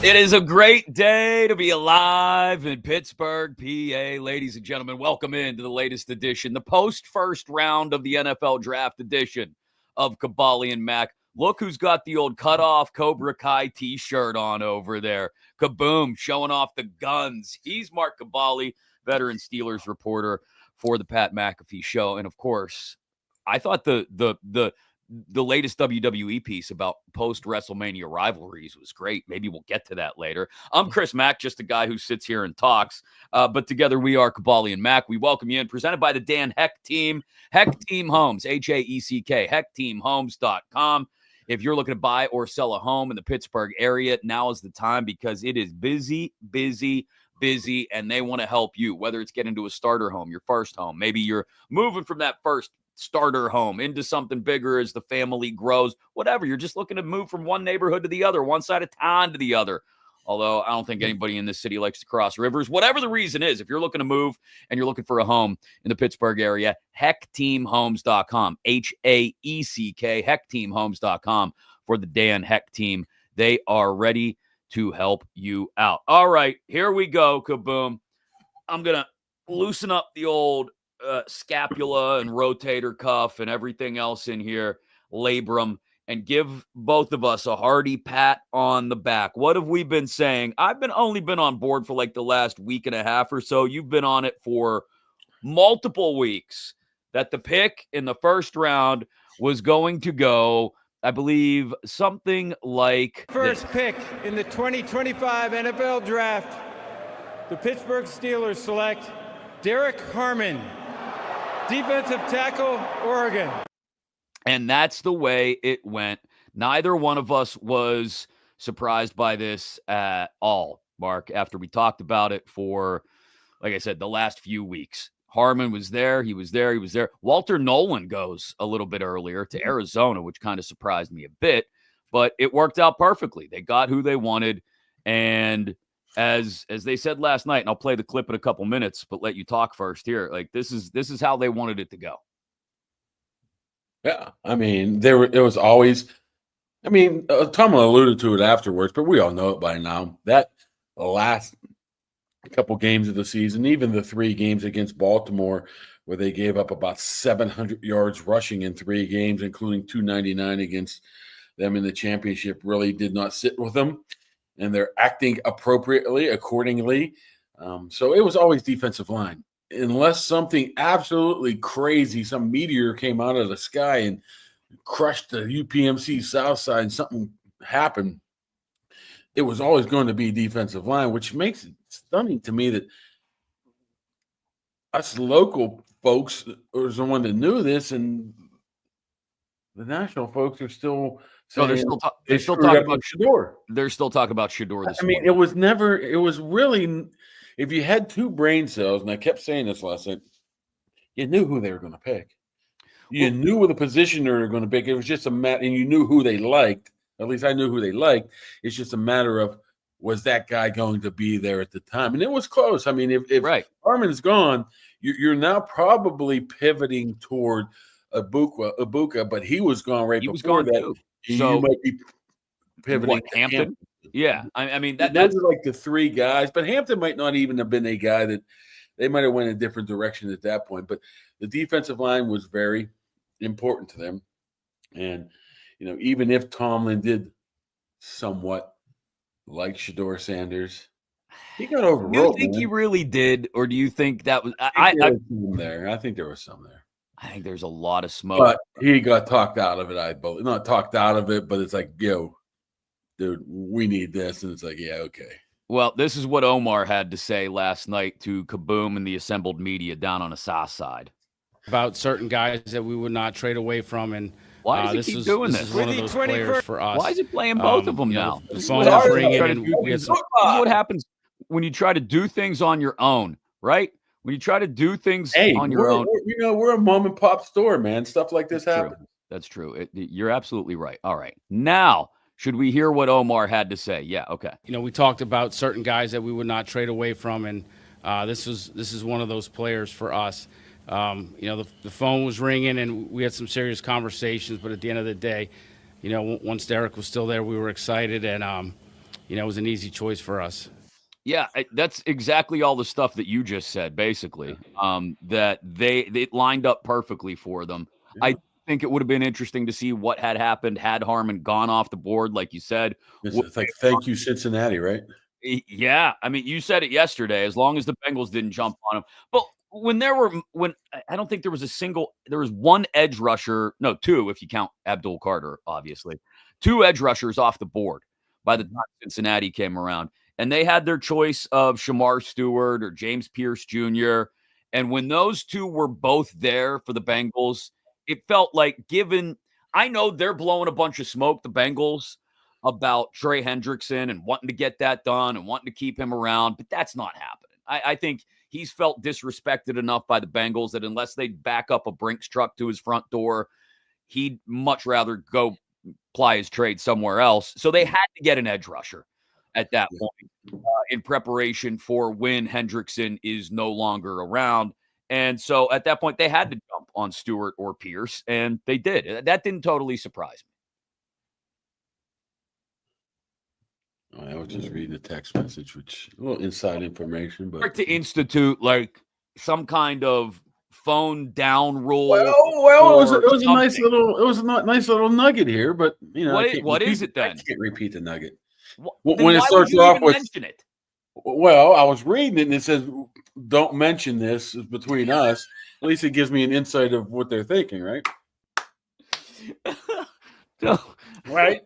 It is a great day to be alive in Pittsburgh, PA. Ladies and gentlemen, welcome into the latest edition, the post-first round of the NFL draft edition of Kaboly+Mack. Look who's got the old cutoff Cobra Kai t-shirt on over there. Kaboom, showing off the guns. He's Mark Kaboly, veteran Steelers reporter for the Pat McAfee Show. And, of course, I thought the latest WWE piece about post-WrestleMania rivalries was great. Maybe we'll get to that later. I'm Chris Mack, just a guy who sits here and talks. But together we are Kaboly+Mack. We welcome you in. Presented by the Dan Heck Team. Heck Team Homes, H-A-E-C-K, HeckTeamHomes.com. If you're looking to buy or sell a home in the Pittsburgh area, now is the time because it is busy, and they want to help you, whether it's getting into a starter home, your first home. Maybe you're moving from that first starter home into something bigger as the family grows, whatever. You're just looking to move from one neighborhood to the other, one side of town to the other. Although I don't think anybody in this city likes to cross rivers. Whatever the reason is, if you're looking to move and you're looking for a home in the Pittsburgh area, HeckTeamHomes.com, H-A-E-C-K, HeckTeamHomes.com for the Dan Heck Team. They are ready to help you out. All right, here we go, Kaboom. I'm going to loosen up the old scapula and rotator cuff and everything else in here, labrum, and give both of us a hearty pat on the back. What have we been saying? I've only been on board for like the last week and a half or so. You've been on it for multiple weeks that the pick in the first round was going to go, I believe, something like first pick in the 2025 NFL Draft. The Pittsburgh Steelers select Derrick Harmon, defensive tackle, Oregon. And that's the way it went. Neither one of us was surprised by this at all, Mark, after we talked about it for, like I said, the last few weeks. Harmon was there. He was there. Walter Nolan goes a little bit earlier to Arizona, which kind of surprised me a bit, but it worked out perfectly. They got who they wanted. And as they said last night, and I'll play the clip in a couple minutes, but let you talk first here. Like this is how they wanted it to go. Yeah, I mean, it was always, I mean, Tomlin alluded to it afterwards, but we all know it by now. That last couple games of the season, even the 3 games against Baltimore, where they gave up about 700 yards rushing in 3 games, including 299 against them in the championship, really did not sit with them. And they're acting appropriately, accordingly. So it was always defensive line. Unless something absolutely crazy, some meteor came out of the sky and crushed the UPMC South Side and something happened, it was always going to be defensive line, which makes it stunning to me that us local folks was the one that knew this, and the national folks are still saying they're still talking about Shedeur. They're still talking about Shedeur this morning. It was really, if you had 2 brain cells, and I kept saying this last night, you knew who they were going to pick. You knew what the position they were going to pick. It was just a matter, and you knew who they liked. At least I knew who they liked. It's just a matter of, was that guy going to be there at the time? And it was close. I mean, if right. Harmon's gone, you're now probably pivoting toward Ibuka, but he was gone right before that. Too. So you might be pivoting to Hampton. Yeah, I mean that's those are like the 3 guys, but Hampton might not even have been a guy that they might have went a different direction at that point. But the defensive line was very important to them, and even if Tomlin did somewhat like Shadeur Sanders, he got overruled. Do you think he really did, or do you think that was? I think there was some there. I think there's a lot of smoke. But he got talked out of it, I believe. Not talked out of it, but it's like, yo, dude, we need this. And it's like, yeah, okay. Well, this is what Omar had to say last night to Kaboom and the assembled media down on the south side. About certain guys that we would not trade away from. And why does he keep doing this? This is one of those players for us. Why is he playing both of them now? The phone was ringing, and we had some. This is what happens when you try to do things on your own, right? When you try to do things on your own. We're a mom and pop store, man. Stuff like this happens. That's true. You're absolutely right. All right. Now, should we hear what Omar had to say? Yeah, okay. We talked about certain guys that we would not trade away from, and this is one of those players for us. The phone was ringing, and we had some serious conversations, but at the end of the day, once Derrick was still there, we were excited, and it was an easy choice for us. Yeah, that's exactly all the stuff that you just said, basically, that they lined up perfectly for them. Yeah. I think it would have been interesting to see what had happened had Harmon gone off the board, like you said. It's like, thank you, Cincinnati, right? Yeah, I mean, you said it yesterday. As long as the Bengals didn't jump on him, but when I don't think there was one edge rusher, no, two if you count Abdul Carter, obviously, two edge rushers off the board by the time Cincinnati came around, and they had their choice of Shamar Stewart or James Pierce Jr. And when those two were both there for the Bengals, it felt like I know they're blowing a bunch of smoke, the Bengals, about Trey Hendrickson and wanting to get that done and wanting to keep him around, but that's not happening. I think he's felt disrespected enough by the Bengals that unless they back up a Brinks truck to his front door, he'd much rather go ply his trade somewhere else. So they had to get an edge rusher at that point in preparation for when Hendrickson is no longer around. And so at that point, they had to jump on Stewart or Pierce, and they did. That didn't totally surprise me. I was just reading a text message, which a little inside information, but To institute like some kind of phone down rule. Well, it was a nice little nugget here, but what is it then? I can't repeat the nugget. When it starts off with mention it. Well, I was reading it and it says, "Don't mention this between us." At least it gives me an insight of what they're thinking, right? Right.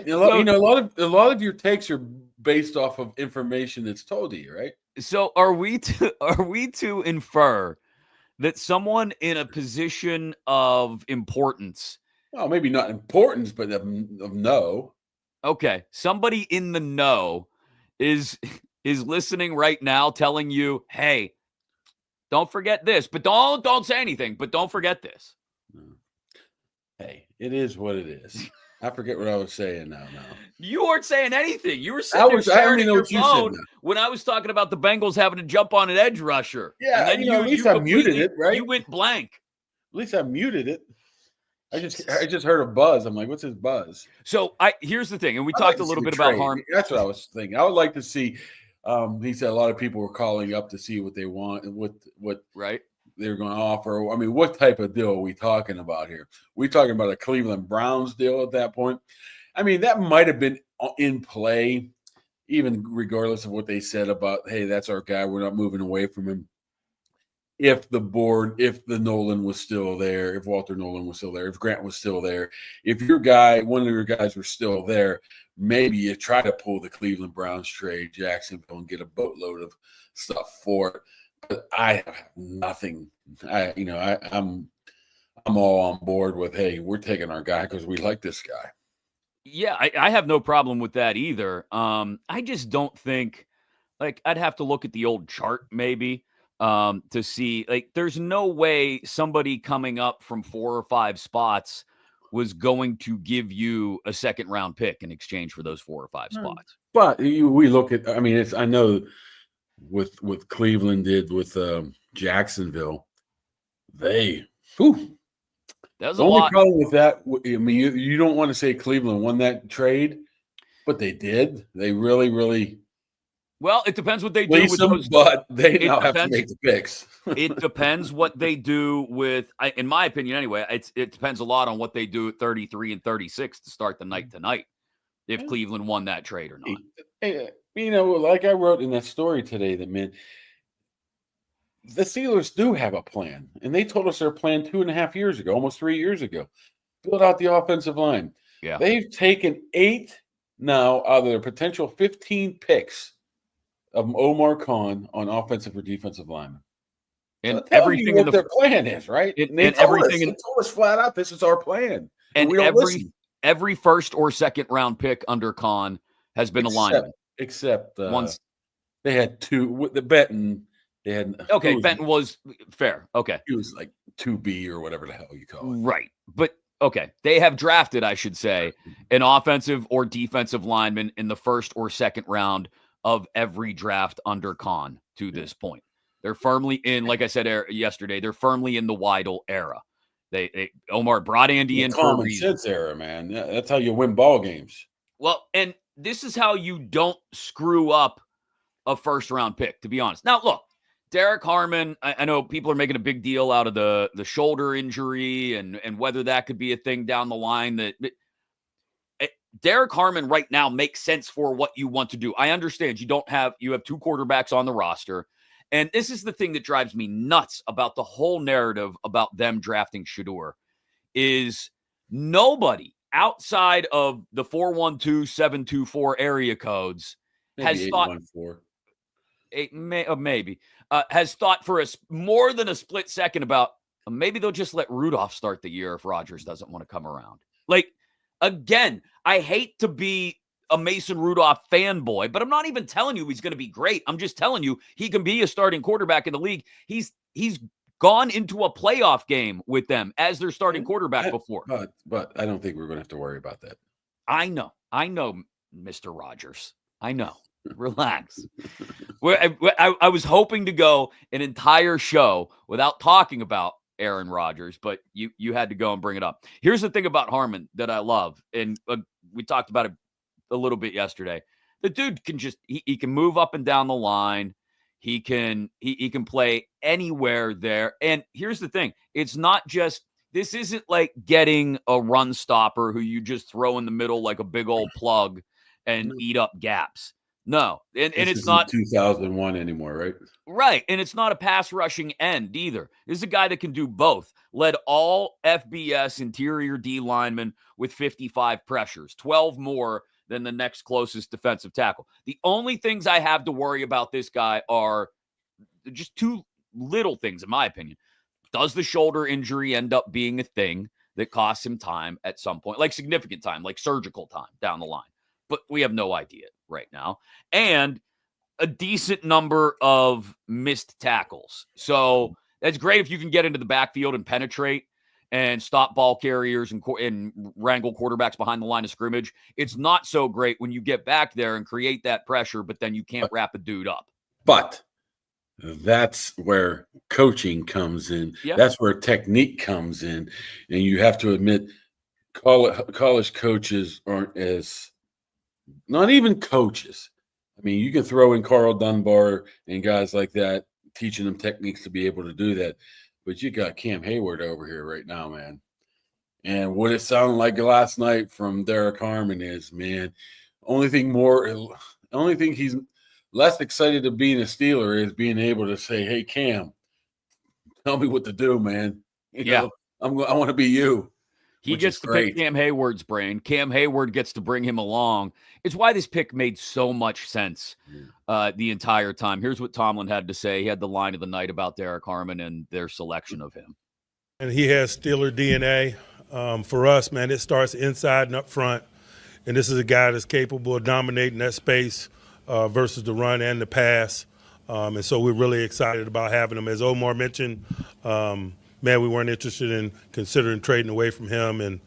A lot of your takes are based off of information that's told to you, right? So are we to infer that someone in a position of importance, well, maybe not importance, but of no. Okay, somebody in the know is listening right now, telling you, "Hey, don't forget this, but don't say anything, but don't forget this." Hey, it is what it is. I forget what I was saying now. You weren't saying anything. You were sitting there staring at your phone when I was talking about the Bengals having to jump on an edge rusher. Yeah, and then at least I muted it, right? You went blank. At least I muted it. I just heard a buzz. I'm like, what's his buzz? So here's the thing, and we talked a little bit about Harmon. That's what I was thinking. I would like to see. He said a lot of people were calling up to see what they want and what right they're going to offer. I mean, what type of deal are we talking about here? We talking about a Cleveland Browns deal at that point? I mean, that might have been in play, even regardless of what they said about, hey, that's our guy, we're not moving away from him. If the Nolan was still there, if Walter Nolan was still there, if Grant was still there, if one of your guys were still there, maybe you try to pull the Cleveland Browns trade Jacksonville and get a boatload of stuff for it. But I have nothing. I'm all on board with, hey, we're taking our guy because we like this guy. Yeah, I have no problem with that either. I just don't think, like, I'd have to look at the old chart maybe to see, like, there's no way somebody coming up from 4 or 5 spots was going to give you a second round pick in exchange for those 4 or 5 spots. But we look at, I mean, I know with Cleveland did with Jacksonville, that was the only problem with that. I mean, you don't want to say Cleveland won that trade, but they did. They really, really. Well, it depends what they do with those. But they now have to make the picks. It depends what they do with, in my opinion, anyway. It depends a lot on what they do at 33 and 36 to start the night tonight. If Cleveland won that trade or not. Like I wrote in that story today, that man, the Steelers do have a plan, and they told us their plan 2.5 years ago, almost 3 years ago. Build out the offensive line. Yeah, they've taken 8 now out of their potential 15 picks of Omar Khan on offensive or defensive linemen. And everything in their plan is, right? They told us flat out, this is our plan. And every first or second round pick under Khan has been a lineman. Except once they had 2 the Benton. They had Benton was fair. Okay. He was like 2B or whatever the hell you call it. Right. But okay. They have drafted, I should say, an offensive or defensive lineman in the first or second round of every draft under Khan to this point. They're firmly in, like I said yesterday, they're firmly in the Weidl era. Omar brought Andy in for a reason. Common sense era, man. That's how you win ball games. Well, and this is how you don't screw up a first-round pick, to be honest. Now, look, Derrick Harmon, I know people are making a big deal out of the shoulder injury and whether that could be a thing down the line. That Derrick Harmon right now makes sense for what you want to do. I understand you have 2 quarterbacks on the roster. And this is the thing that drives me nuts about the whole narrative about them drafting Shedeur is nobody outside of the 412-724 area codes has thought maybe has thought for more than a split second about maybe they'll just let Rudolph start the year if Rodgers doesn't want to come around. Like, again, I hate to be a Mason Rudolph fanboy, but I'm not even telling you he's going to be great. I'm just telling you he can be a starting quarterback in the league. He's gone into a playoff game with them as their starting quarterback before. But I don't think we're going to have to worry about that. I know, Mr. Rodgers. I know. Relax. I was hoping to go an entire show without talking about Aaron Rodgers, but you had to go and bring it up. Here's the thing about Harmon that I love, and we talked about it a little bit yesterday. The dude can just he can move up and down the line. He can play anywhere there. And here's the thing: it's not just this isn't like getting a run stopper who you just throw in the middle like a big old plug and eat up gaps. No, and it's not 2001 anymore, right? Right, and it's not a pass rushing end either. This is a guy that can do both. Led all FBS interior D linemen with 55 pressures, 12 more than the next closest defensive tackle. The only things I have to worry about this guy are just 2 little things, in my opinion. Does the shoulder injury end up being a thing that costs him time at some point, like significant time, like surgical time down the line? But we have no idea right now. And a decent number of missed tackles. So that's great if you can get into the backfield and penetrate and stop ball carriers and wrangle quarterbacks behind the line of scrimmage. It's not so great when you get back there and create that pressure, but then you can't wrap a dude up. But that's where coaching comes in. Yeah. That's where technique comes in. And you have to admit, college coaches aren't as – not even coaches. I mean, you can throw in Carl Dunbar and guys like that, teaching them techniques to be able to do that. But you got Cam Hayward over here right now, man. And what it sounded like last night from Derrick Harmon is, man, only thing he's less excited of being a Steeler is being able to say, hey, Cam, tell me what to do, man. You know, I want to be you. He gets to pick Cam Hayward's brain. Cam Hayward gets to bring him along. It's why this pick made so much sense the entire time. Here's what Tomlin had to say. He had the line of the night about Derrick Harmon and their selection of him. And he has Steeler DNA. For us, man, it starts inside and up front. And this is a guy that's capable of dominating that space versus the run and the pass. And so we're really excited about having him. As Omar mentioned, man, we weren't interested in considering trading away from him, and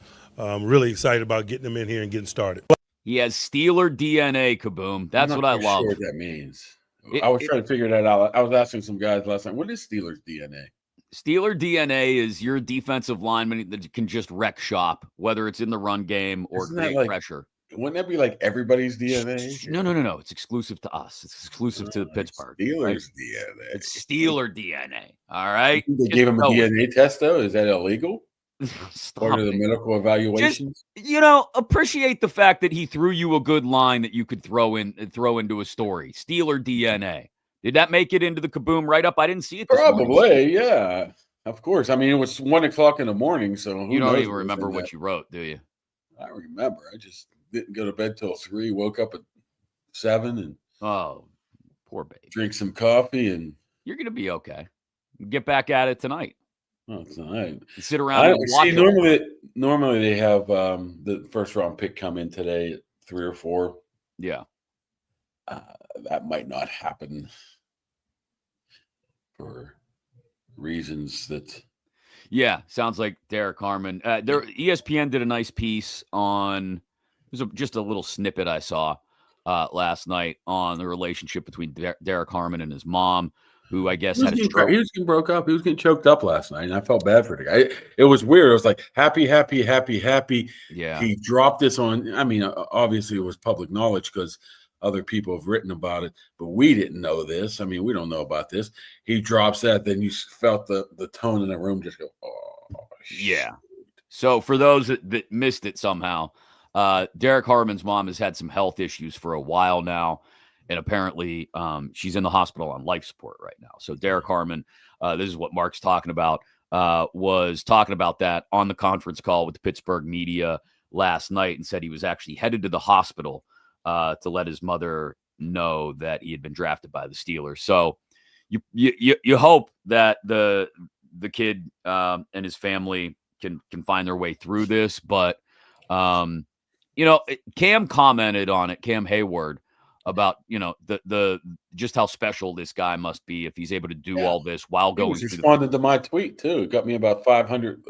really excited about getting him in here and getting started. He has Steeler DNA, Kaboom. That's what I love. Sure what that means. I was trying to figure that out. I was asking some guys last night, what is Steelers DNA? Steeler DNA is your defensive lineman that can just wreck shop, whether it's in the run game or create pressure. Wouldn't that be like everybody's DNA? No. It's exclusive to us. It's exclusive to Pittsburgh. Steelers DNA. It's Steeler DNA. All right. They gave him a DNA test, though. Is that illegal? Part of the medical evaluations. Just, appreciate the fact that he threw you a good line that you could throw into a story. Steeler DNA. Did that make it into the Kaboom write-up? I didn't see it. Probably, yeah. Of course. I mean, it was 1:00 in the morning, so you don't even remember what you wrote, do you? I remember. I just didn't go to bed till 3. Woke up at 7 and poor baby. Drink some coffee, and you're gonna be okay. Get back at it tonight. Oh, it's all right. Sit around and watch. See, normally they have the first round pick come in today at 3 or 4. Yeah. That might not happen for reasons that. Yeah, sounds like Derrick Harmon. ESPN did a nice piece on. It was just a little snippet I saw last night on the relationship between Derrick Harmon and his mom, who I guess He was had a getting, stroke. he was getting broke up. He was getting choked up last night, and I felt bad for the guy. It was weird. It was like happy, happy, happy, happy. Yeah. He dropped this on. I mean, obviously it was public knowledge because other people have written about it, but we didn't know this. I mean, we don't know about this. He drops that, then you felt the tone in the room just go, oh, yeah. So for those that missed it somehow, Derrick Harmon's mom has had some health issues for a while now, and apparently she's in the hospital on life support right now. So Derrick Harmon, this is what Mark's talking about, was talking about that on the conference call with the Pittsburgh media last night, and said he was actually headed to the hospital to let his mother know that he had been drafted by the Steelers. So you hope that the kid and his family can find their way through this, but Cam commented on it, Cam Hayward, about the just how special this guy must be if he's able to do all this while he going was through responded to my tweet too. It got me about 500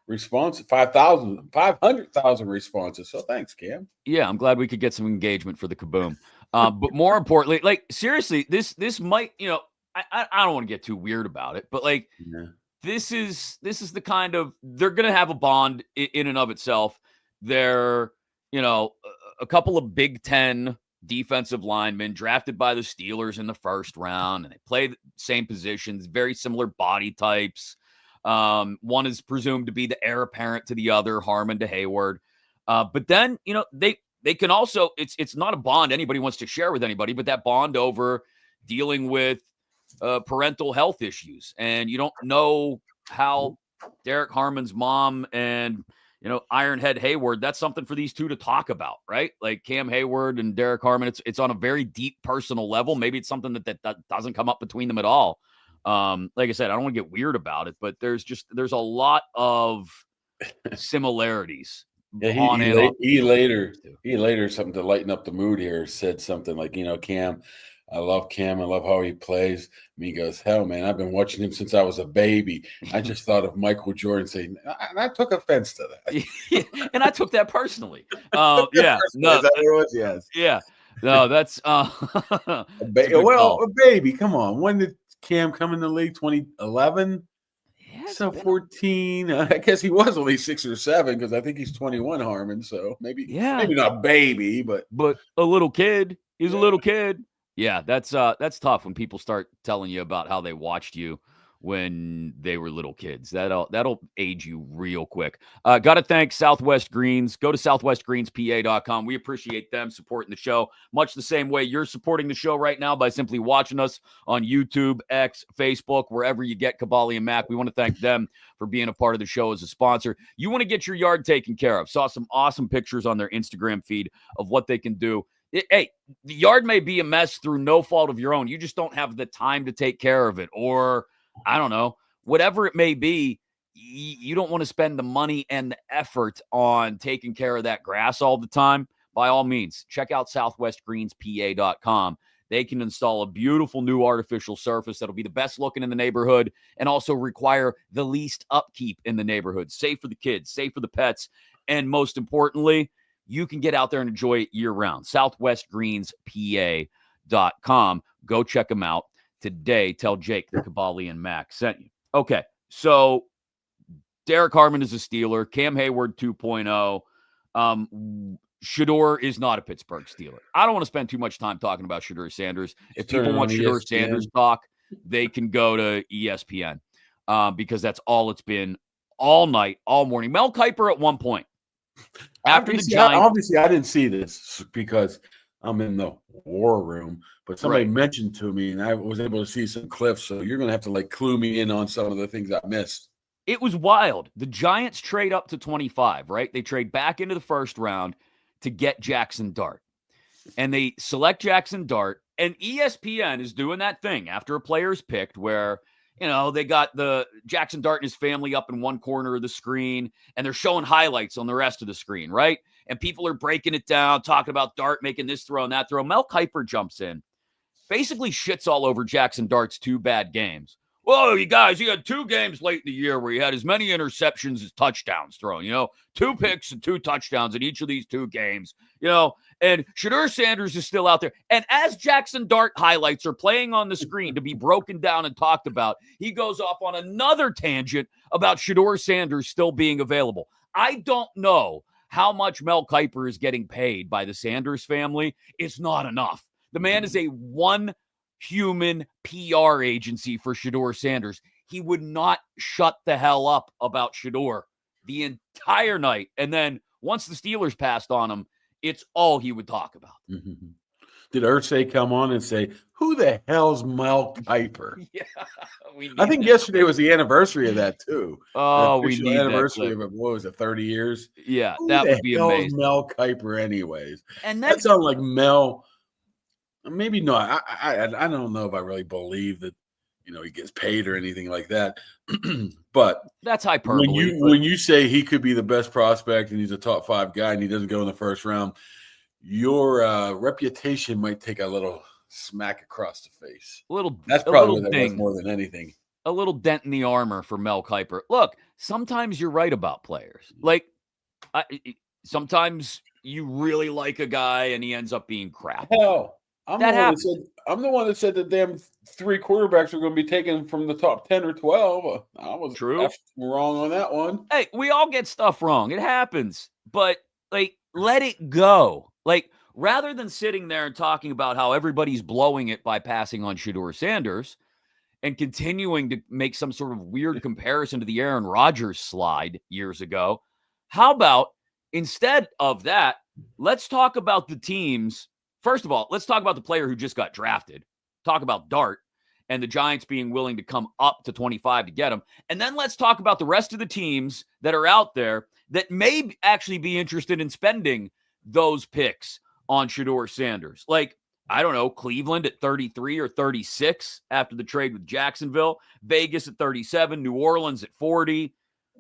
responses, 500,000 responses. So thanks, Cam. Yeah, I'm glad we could get some engagement for the Kaboom. But more importantly, like seriously, this might, I don't want to get too weird about it, but like this is the kind of, they're gonna have a bond in and of itself. They're, a couple of Big Ten defensive linemen drafted by the Steelers in the first round, and they play the same positions, very similar body types. One is presumed to be the heir apparent to the other, Harmon to Hayward. But then, they can also, it's not a bond anybody wants to share with anybody, but that bond over dealing with parental health issues. And you don't know how Derrick Harmon's mom and, Ironhead Hayward, that's something for these two to talk about, right? Like Cam Hayward and Derrick Harmon, it's on a very deep personal level. Maybe it's something that doesn't come up between them at all. Like I said, I don't want to get weird about it, but there's a lot of similarities. Yeah, he later something to lighten up the mood here said something like, Cam, I love Cam. I love how he plays. And he goes, hell, man, I've been watching him since I was a baby. I just thought of Michael Jordan saying, and I took offense to that. Yeah, and I took that personally. Yeah. No, is that what it was? Yes. Yeah. No, that's a baby. Come on. When did Cam come in the league? 2011? Yeah, so 14. I guess he was only 6 or 7 because I think he's 21, Harmon. So maybe not baby, but a little kid. He's a little kid. Yeah, that's tough when people start telling you about how they watched you when they were little kids. That'll age you real quick. Got to thank Southwest Greens. Go to southwestgreenspa.com. We appreciate them supporting the show much the same way you're supporting the show right now by simply watching us on YouTube, X, Facebook, wherever you get Kaboly+Mack. We want to thank them for being a part of the show as a sponsor. You want to get your yard taken care of. Saw some awesome pictures on their Instagram feed of what they can do. Hey, the yard may be a mess through no fault of your own. You just don't have the time to take care of it, or I don't know, whatever it may be. You don't want to spend the money and the effort on taking care of that grass all the time. By all means, check out southwestgreenspa.com. They can install a beautiful new artificial surface that'll be the best looking in the neighborhood and also require the least upkeep in the neighborhood. Safe for the kids, safe for the pets, and most importantly, you can get out there and enjoy it year-round. southwestgreenspa.com. Go check them out today. Tell Jake the Kaboly+Mack sent you. Okay, so Derrick Harmon is a Steeler. Cam Hayward 2.0. Shedeur is not a Pittsburgh Steeler. I don't want to spend too much time talking about Shadeur Sanders. If people want Shadeur Sanders talk, they can go to ESPN because that's all it's been all night, all morning. Mel Kiper at one point. Obviously, I didn't see this because I'm in the war room, but somebody mentioned to me and I was able to see some clips. So you're going to have to clue me in on some of the things I missed. It was wild. The Giants trade up to 25, right? They trade back into the first round to get Jackson Dart. And they select Jackson Dart. And ESPN is doing that thing after a player's picked where, they got the Jackson Dart and his family up in one corner of the screen, and they're showing highlights on the rest of the screen, right? And people are breaking it down, talking about Dart making this throw and that throw. Mel Kiper jumps in, basically shits all over Jackson Dart's 2 bad games, Whoa, you guys, he had 2 games late in the year where he had as many interceptions as touchdowns thrown, 2 picks and 2 touchdowns in each of these 2 games, and Shadeur Sanders is still out there. And as Jackson Dart highlights are playing on the screen to be broken down and talked about, he goes off on another tangent about Shadeur Sanders still being available. I don't know how much Mel Kiper is getting paid by the Sanders family. It's not enough. The man is a one-human PR agency for Shedeur Sanders. He would not shut the hell up about Shedeur the entire night. And then once the Steelers passed on him, it's all he would talk about. Mm-hmm. Did Irsay come on and say, who the hell's Mel Kiper? Yeah, I think yesterday was the anniversary of that, too. Oh, we need the anniversary of it. What was it, 30 years? Yeah, who that the would be hell's amazing. Mel Kiper anyways? And that sounds like Mel. Maybe not. I don't know if I really believe that, he gets paid or anything like that. But that's hyperbole. When you say he could be the best prospect and he's a top 5 guy and he doesn't go in the first round, your reputation might take a little smack across the face. That's probably what that was more than anything. A little dent in the armor for Mel Kiper. Look, sometimes you're right about players. Like, sometimes you really like a guy and he ends up being crap. Hell, I'm the one that said that damn 3 quarterbacks are going to be taken from the top 10 or 12. I was wrong on that one. Hey, we all get stuff wrong. It happens. But, let it go. Rather than sitting there and talking about how everybody's blowing it by passing on Shadeur Sanders and continuing to make some sort of weird comparison to the Aaron Rodgers slide years ago, how about instead of that, let's talk about the teams. First of all, let's talk about the player who just got drafted. Talk about Dart and the Giants being willing to come up to 25 to get him. And then let's talk about the rest of the teams that are out there that may actually be interested in spending those picks on Shadeur Sanders. I don't know, Cleveland at 33 or 36 after the trade with Jacksonville, Vegas at 37, New Orleans at 40.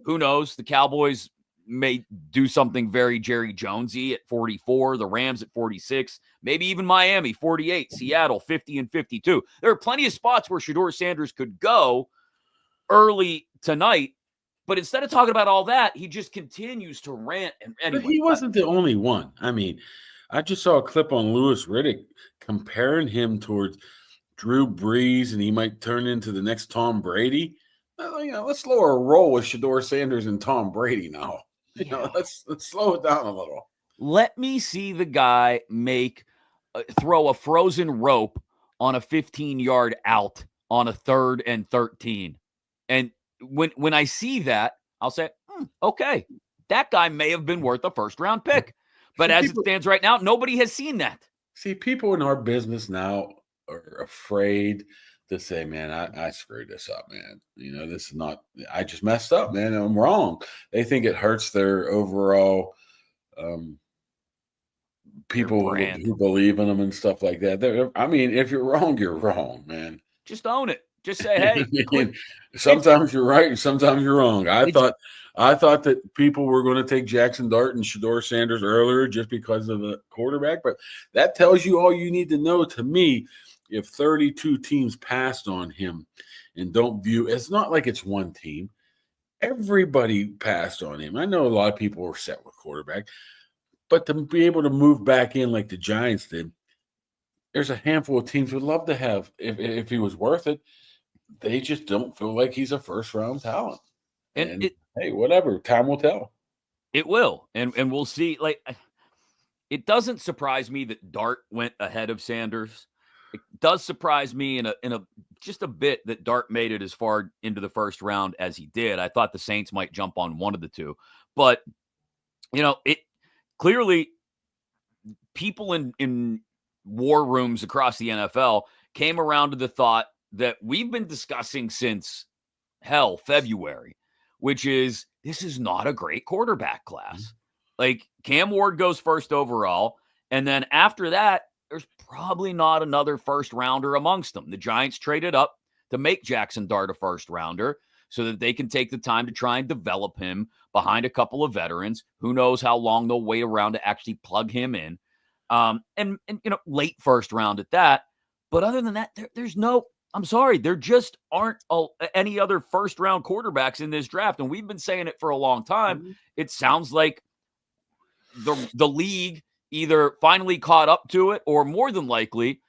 Who knows? The Cowboys may do something very Jerry Jonesy at 44, the Rams at 46, maybe even Miami 48, Seattle 50 and 52. There are plenty of spots where Shadeur Sanders could go early tonight, but instead of talking about all that, he just continues to rant. And anyway, but he wasn't the only one. I mean, I just saw a clip on Louis Riddick comparing him towards Drew Brees, and he might turn into the next Tom Brady. Let's lower a roll with Shadeur Sanders and Tom Brady now. Let's slow it down a little. Let me see the guy throw a frozen rope on a 15-yard out on a 3rd and 13. And when I see that, I'll say, okay, that guy may have been worth a first-round pick. But as it stands right now, nobody has seen that. See, people in our business now are afraid to say, man, I screwed this up, man. This is not – I just messed up, man. I'm wrong. They think it hurts their overall people who believe in them and stuff like that. If you're wrong, you're wrong, man. Just own it. Just say, hey. Sometimes you're right and sometimes you're wrong. I thought that people were going to take Jackson Dart and Shadeur Sanders earlier just because of the quarterback, but that tells you all you need to know to me. If 32 teams passed on him and don't view – it's not like it's one team. Everybody passed on him. I know a lot of people were set with quarterback, but to be able to move back in like the Giants did, there's a handful of teams would love to have if he was worth it. They just don't feel like he's a first-round talent. And hey, whatever. Time will tell. It will. And we'll see. It doesn't surprise me that Dart went ahead of Sanders. It does surprise me in a just a bit that Dart made it as far into the first round as he did. I thought the Saints might jump on one of the two, but it clearly people in war rooms across the NFL came around to the thought that we've been discussing since February, which is this is not a great quarterback class. Cam Ward goes first overall, and then after that, there's probably not another first rounder amongst them. The Giants traded up to make Jackson Dart a first rounder so that they can take the time to try and develop him behind a couple of veterans. Who knows how long they'll wait around to actually plug him in. And late first round at that. But other than that, there's no I'm sorry, there just aren't any other first-round quarterbacks in this draft, and we've been saying it for a long time. It sounds like the league either finally caught up to it, or more than likely,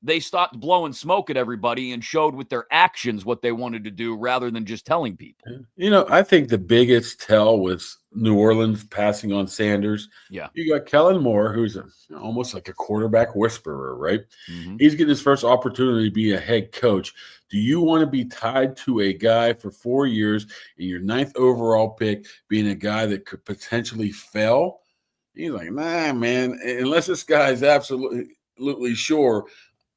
they stopped blowing smoke at everybody and showed with their actions what they wanted to do rather than just telling people. I think the biggest tell was New Orleans passing on Sanders. Yeah. You got Kellen Moore, who's almost like a quarterback whisperer, right? Mm-hmm. He's getting his first opportunity to be a head coach. Do you want to be tied to a guy for 4 years and your 9th overall pick being a guy that could potentially fail? He's like, nah, man, unless this guy's absolutely sure,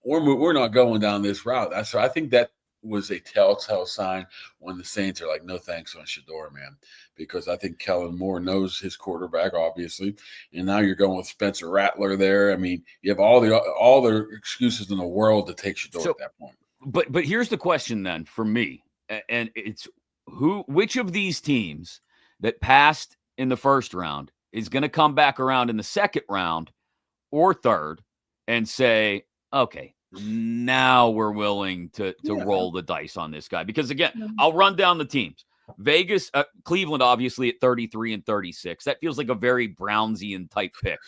we're not going down this route. So I think that was a telltale sign when the Saints are like, no thanks on Shedeur, man, because I think Kellen Moore knows his quarterback, obviously, and now you're going with Spencer Rattler there. I mean, you have all the excuses in the world to take Shedeur at that point. But here's the question then for me, and it's which of these teams that passed in the first round is going to come back around in the second round or third and say, okay, now we're willing to roll the dice on this guy. Because again, I'll run down the teams. Vegas, Cleveland, obviously at 33 and 36. That feels like a very Brownsian type pick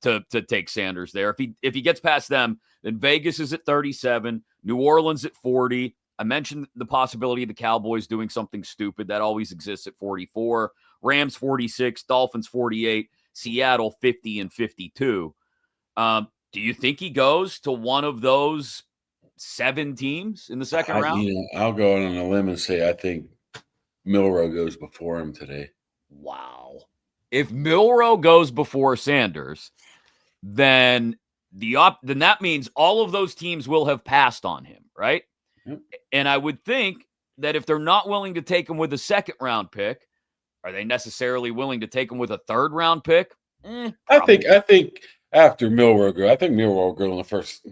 to take Sanders there. If he gets past them, then Vegas is at 37, New Orleans at 40. I mentioned the possibility of the Cowboys doing something stupid. That always exists at 44. Rams 46, Dolphins 48, Seattle 50 and 52. Do you think he goes to one of those 7 teams in the second round? I'll go on a limb and say I think Milroe goes before him today. Wow. If Milroe goes before Sanders, then that means all of those teams will have passed on him, right? Yep. And I would think that if they're not willing to take him with a second round pick, are they necessarily willing to take him with a third round pick? I think after Milroe go, I think Milroe will go in the first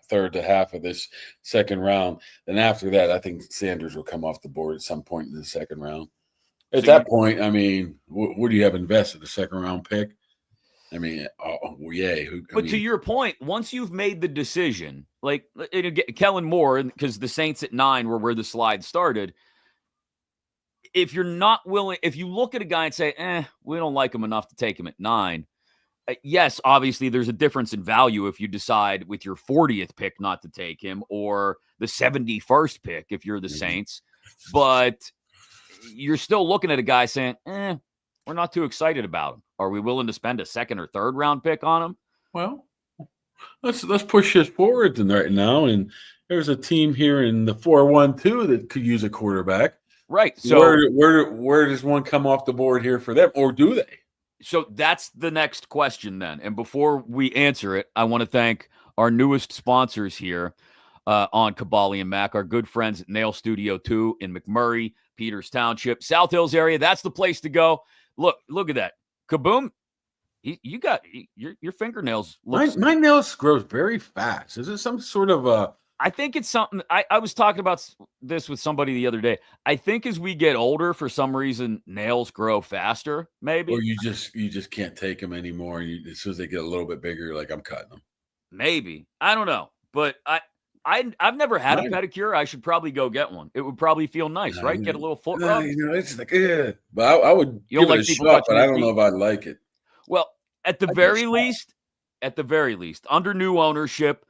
third to half of this second round. Then after that, I think Sanders will come off the board at some point in the second round. At that point, I mean, what do you have invested? A second round pick? I mean, yay. To your point, once you've made the decision, like Kellen Moore, because the Saints at 9 were where the slide started. If you're not willing, if you look at a guy and say, we don't like him enough to take him at 9. Yes, obviously there's a difference in value if you decide with your 40th pick not to take him or the 71st pick if you're the Saints. But you're still looking at a guy saying, we're not too excited about him. Are we willing to spend a second or third round pick on him? Well, let's push this forward right now. And there's a team here in the 4-1-2 that could use a quarterback. Right. So where does one come off the board here for them, or do they? So that's the next question then. And before we answer it, I want to thank our newest sponsors here on Kaboly+Mack, our good friends at Nail Studio 2 in McMurray, Peters Township, South Hills area. That's the place to go. Look at that. Kaboom. You got your fingernails. My nails grow very fast. Is it some sort of I think it's something. I was talking about this with somebody the other day. I think as we get older, for some reason, nails grow faster. Maybe, or you just can't take them anymore. And as soon as they get a little bit bigger, you're like, I'm cutting them. Maybe, I don't know, but I've never had a pedicure. I should probably go get one. It would probably feel nice, right? Get a little foot rub. It's like, but I would give it a shot, but I don't know if I'd like it. Well, at the very least, under new ownership,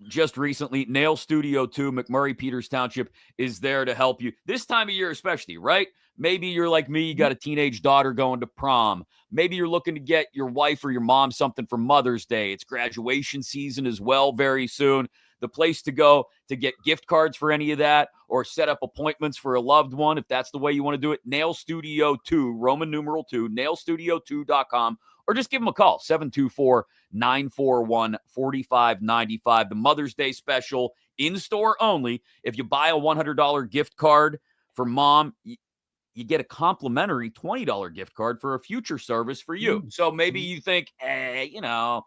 just recently, Nail Studio 2, McMurray, Peters Township is there to help you this time of year, especially, right? Maybe you're like me, you got a teenage daughter going to prom. Maybe you're looking to get your wife or your mom something for Mother's Day. It's graduation season as well very soon. The place to go to get gift cards for any of that or set up appointments for a loved one, if that's the way you want to do it, Nail Studio 2, Roman numeral 2, nailstudio2.com, or just give them a call, 724-941-4595. The Mother's Day special, in-store only. If you buy a $100 gift card for mom, you get a complimentary $20 gift card for a future service for you. So maybe you think, I'm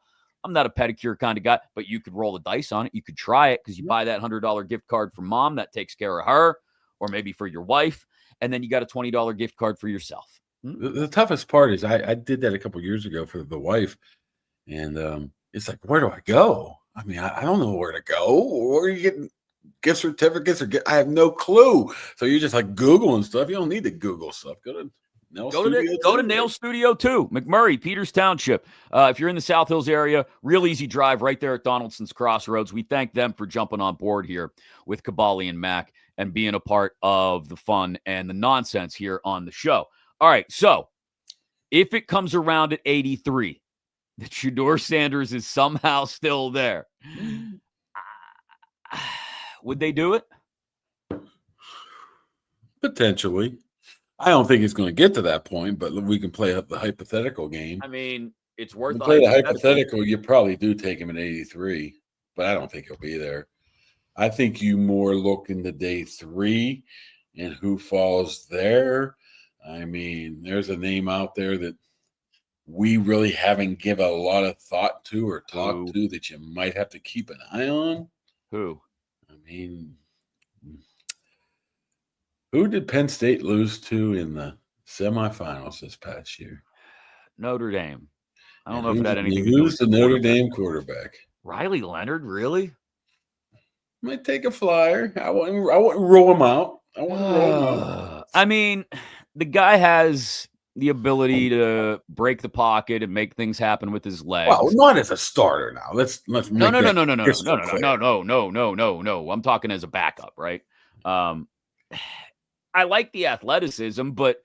not a pedicure kind of guy, but you could roll the dice on it. You could try it because you buy that $100 gift card for mom. That takes care of her, or maybe for your wife. And then you got a $20 gift card for yourself. The toughest part is I did that a couple years ago for the wife. And it's like, where do I go? I mean, I don't know where to go. Where are you getting gift certificates or I have no clue. So you're just like Googling stuff. You don't need to Google stuff. Go to Nail Studio 2, McMurray, Peters Township. If you're in the South Hills area, real easy drive right there at Donaldson's Crossroads. We thank them for jumping on board here with Kaboly+Mack and being a part of the fun and the nonsense here on the show. All right, so if it comes around at 83, that Shadeur Sanders is somehow still there, would they do it? Potentially. I don't think it's going to get to that point, but we can play the hypothetical game. I mean, it's worth play the hypothetical. You probably do take him at 83, but I don't think he'll be there. I think you more look into day 3 and who falls there. I mean, there's a name out there that we really haven't given a lot of thought to or talked to that you might have to keep an eye on. Who? I mean, who did Penn State lose to in the semifinals this past year? Notre Dame. I don't know if it had anything to do Who's the Notre Dame quarterback? Riley Leonard, really? Might take a flyer. I wouldn't roll him out. I mean, the guy has the ability to break the pocket and make things happen with his legs. Well, not as a starter now. Let's no. I'm talking as a backup, right? I like the athleticism, but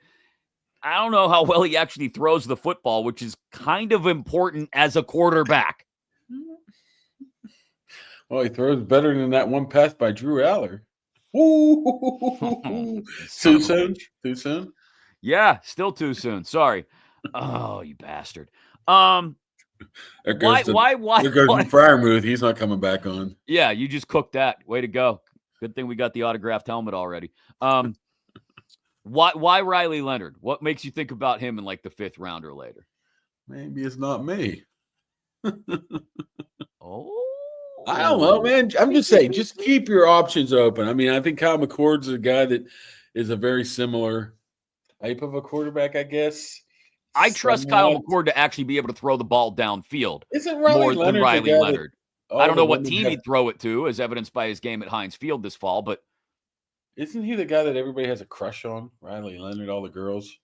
I don't know how well he actually throws the football, which is kind of important as a quarterback. Well, he throws better than that one pass by Drew Aller. Too soon? Too soon? Yeah, still too soon. Sorry. Oh, you bastard. Why? There goes Fryermuth. He's not coming back on. Yeah, you just cooked that. Way to go. Good thing we got the autographed helmet already. Why Riley Leonard? What makes you think about him in like the 5th round or later? Maybe it's not me. Oh, I don't know, man. I'm just saying, just keep your options open. I mean, I think Kyle McCord's a guy that is a very similar type of a quarterback, I guess. I trust Kyle McCord to actually be able to throw the ball downfield more than Riley Leonard. I don't know what team he'd throw it to, as evidenced by his game at Heinz Field this fall, but isn't he the guy that everybody has a crush on? Riley Leonard, all the girls,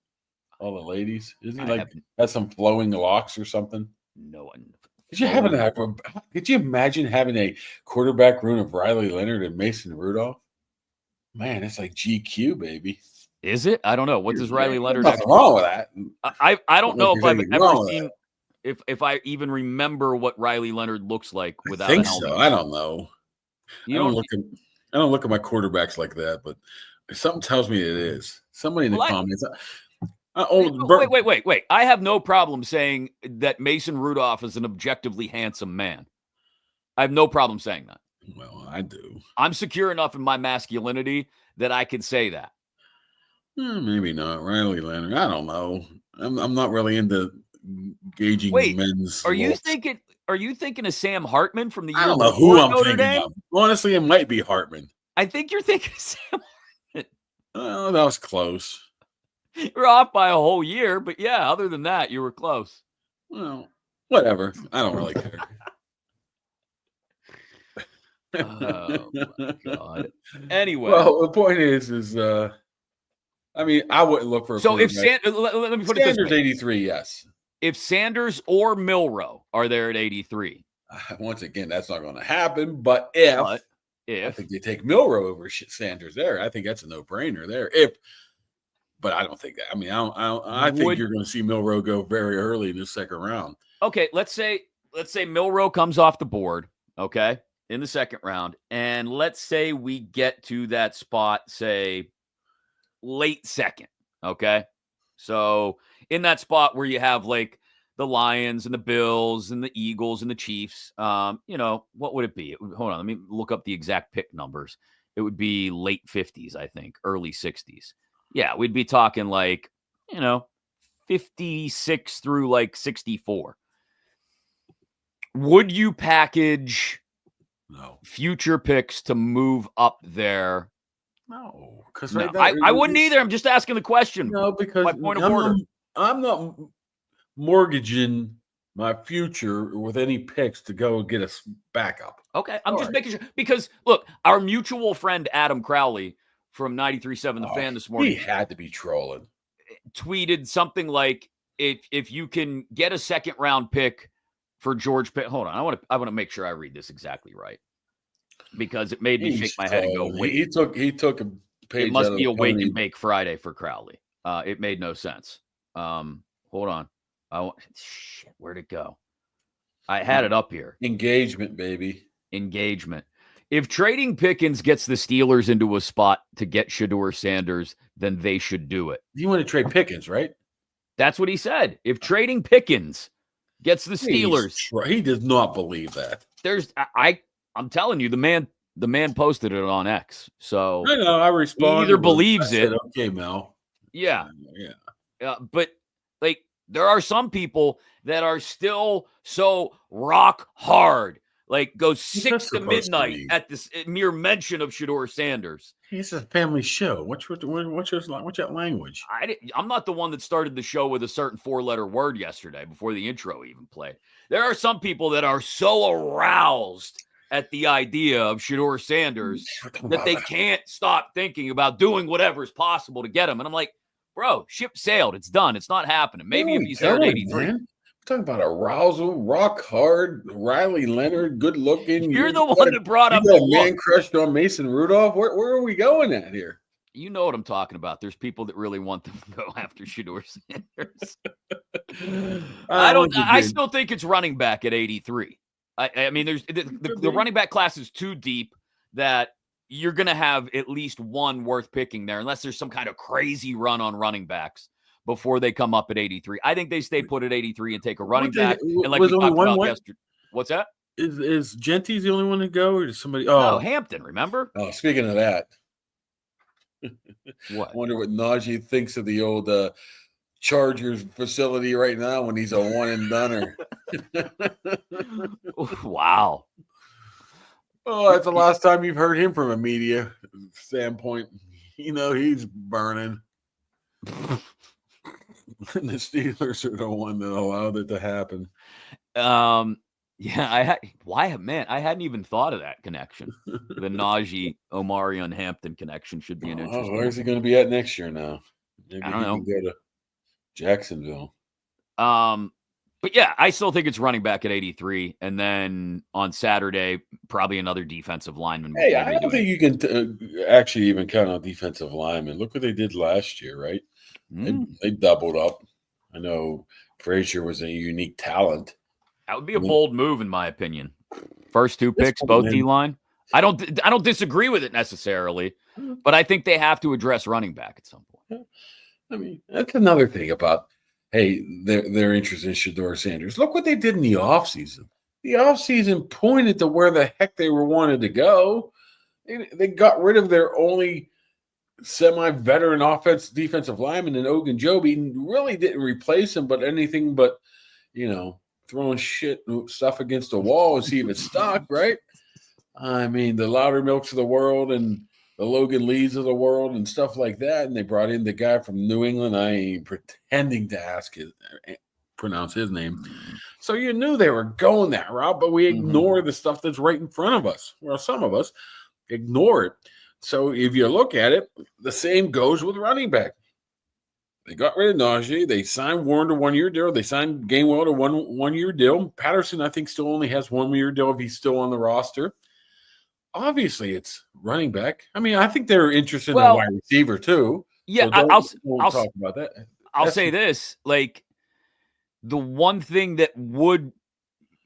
all the ladies. Isn't he has some flowing locks or something? No one. Could you imagine having a quarterback room of Riley Leonard and Mason Rudolph? Man, it's like GQ, baby. Is it? I don't know. What does Riley Leonard? Nothing wrong with that. I don't know if I've ever seen. If I even remember what Riley Leonard looks like without. I think so. I don't know. I don't look at my quarterbacks like that, but something tells me it is. Somebody in the comments. Wait. I have no problem saying that Mason Rudolph is an objectively handsome man. I have no problem saying that. Well, I do. I'm secure enough in my masculinity that I can say that. Maybe not. Riley Leonard. I don't know. I'm not really into gauging men's. Are you thinking of Sam Hartman from the year? I don't know who I'm thinking of. Honestly, it might be Hartman. I think you're thinking of Sam Hartman. Oh, that was close. You're off by a whole year, but yeah, other than that, you were close. Well, whatever. I don't really care. Oh my God. Anyway. Well, the point is I mean, I wouldn't look for a so if let me put Sanders it this way. 83, yes. If Sanders or Milroe are there at 83. Once again, that's not going to happen. But if I think they take Milroe over Sanders there, I think that's a no-brainer there. But I don't think that. I mean, I think you're going to see Milroe go very early in the 2nd round. Okay, let's say Milroe comes off the board, okay, in the 2nd round, and let's say we get to that spot, say late 2nd, okay? So in that spot where you have like the Lions and the Bills and the Eagles and the Chiefs, what would it be? Hold on, let me look up the exact pick numbers. It would be late 50s, I think, early 60s. Yeah, we'd be talking like, 56 through like 64. Would you package future picks to move up there? No, because I wouldn't either. I'm just asking the question. No, because my point of order. I'm not mortgaging my future with any picks to go get a backup. Okay, I'm just making sure because look, our mutual friend Adam Crowley from 93.7 The Fan this morning, he had to be trolling. Tweeted something like, "If you can get a second round pick for George Pitt." Hold on, I want to make sure I read this exactly right because it made me shake my head and go, "Wait." He took a page. It must out be of a Wake Tony. and Bake Friday for Crowley. It made no sense. Hold on. Shit, where'd it go? I had it up here. Engagement, baby. Engagement. If trading Pickens gets the Steelers into a spot to get Shadeur Sanders, then they should do it. You want to trade Pickens, right? That's what he said. If trading Pickens gets the Steelers, he does not believe that. I'm telling you, the man posted it on X. So I know. I responded. He either believes it. Okay, Mel. Yeah. But like, there are some people that are still so rock hard. Like, go 6 to midnight at this mere mention of Shedeur Sanders. He's a family show. What's that language? I'm not the one that started the show with a certain 4-letter word yesterday before the intro even played. There are some people that are so aroused at the idea of Shedeur Sanders that they can't stop thinking about doing whatever is possible to get him. And I'm like, bro, ship sailed. It's done. It's not happening. Maybe if he's there at 83. Man? Talking about arousal, rock hard, Riley Leonard, good looking. You're the one that brought up the man crushed on Mason Rudolph. Where are we going at here? You know what I'm talking about. There's people that really want them to go after Shedeur Sanders. I still think it's running back at 83. I mean, there's the running back class is too deep that you're going to have at least one worth picking there, unless there's some kind of crazy run on running backs before they come up at 83. I think they stay put at 83 and take a running back. And like we talked about yesterday. What's that? Is Genty's the only one to go, or does somebody? Oh, Hampton, remember? Oh, speaking of that. What? I wonder what Najee thinks of the old Chargers facility right now when he's a one and doneer. Wow. Oh, that's the last time you've heard him from a media standpoint. You know, he's burning. And the Steelers are the one that allowed it to happen. Yeah, I hadn't even thought of that connection. The Najee, Omarion, Hampton connection should be an interesting. Where's he going to be at next year now? Maybe I don't know. Can go to Jacksonville. But yeah, I still think it's running back at 83, and then on Saturday, probably another defensive lineman. Hey, I don't think you can actually even count on defensive linemen. Look what they did last year, right? They doubled up. I know Frazier was a unique talent. That would be a bold move, in my opinion. First 2 picks, both D-line. I don't disagree with it necessarily, but I think they have to address running back at some point. I mean, that's another thing about, hey, their interest in Shedeur Sanders. Look what they did in the offseason. The offseason pointed to where the heck they wanted to go. They got rid of their only semi-veteran defensive lineman in Ogunjobi, and really didn't replace him, but anything but, throwing stuff against the wall and see if it stuck, right? I mean, the Loudermilks of the world and the Logan Lees of the world and stuff like that. And they brought in the guy from New England. I ain't pretending to pronounce his name. So you knew they were going that route, but we ignore the stuff that's right in front of us. Well, some of us ignore it. So if you look at it, the same goes with running back. They got rid of Najee. They signed Warren to 1-year deal. They signed Gainwell to one-year deal. Patterson, I think, still only has 1-year deal if he's still on the roster. Obviously, it's running back. I mean, I think they're interested in a wide receiver too. Yeah, so I'll talk about that. I'll say this: like, the one thing that would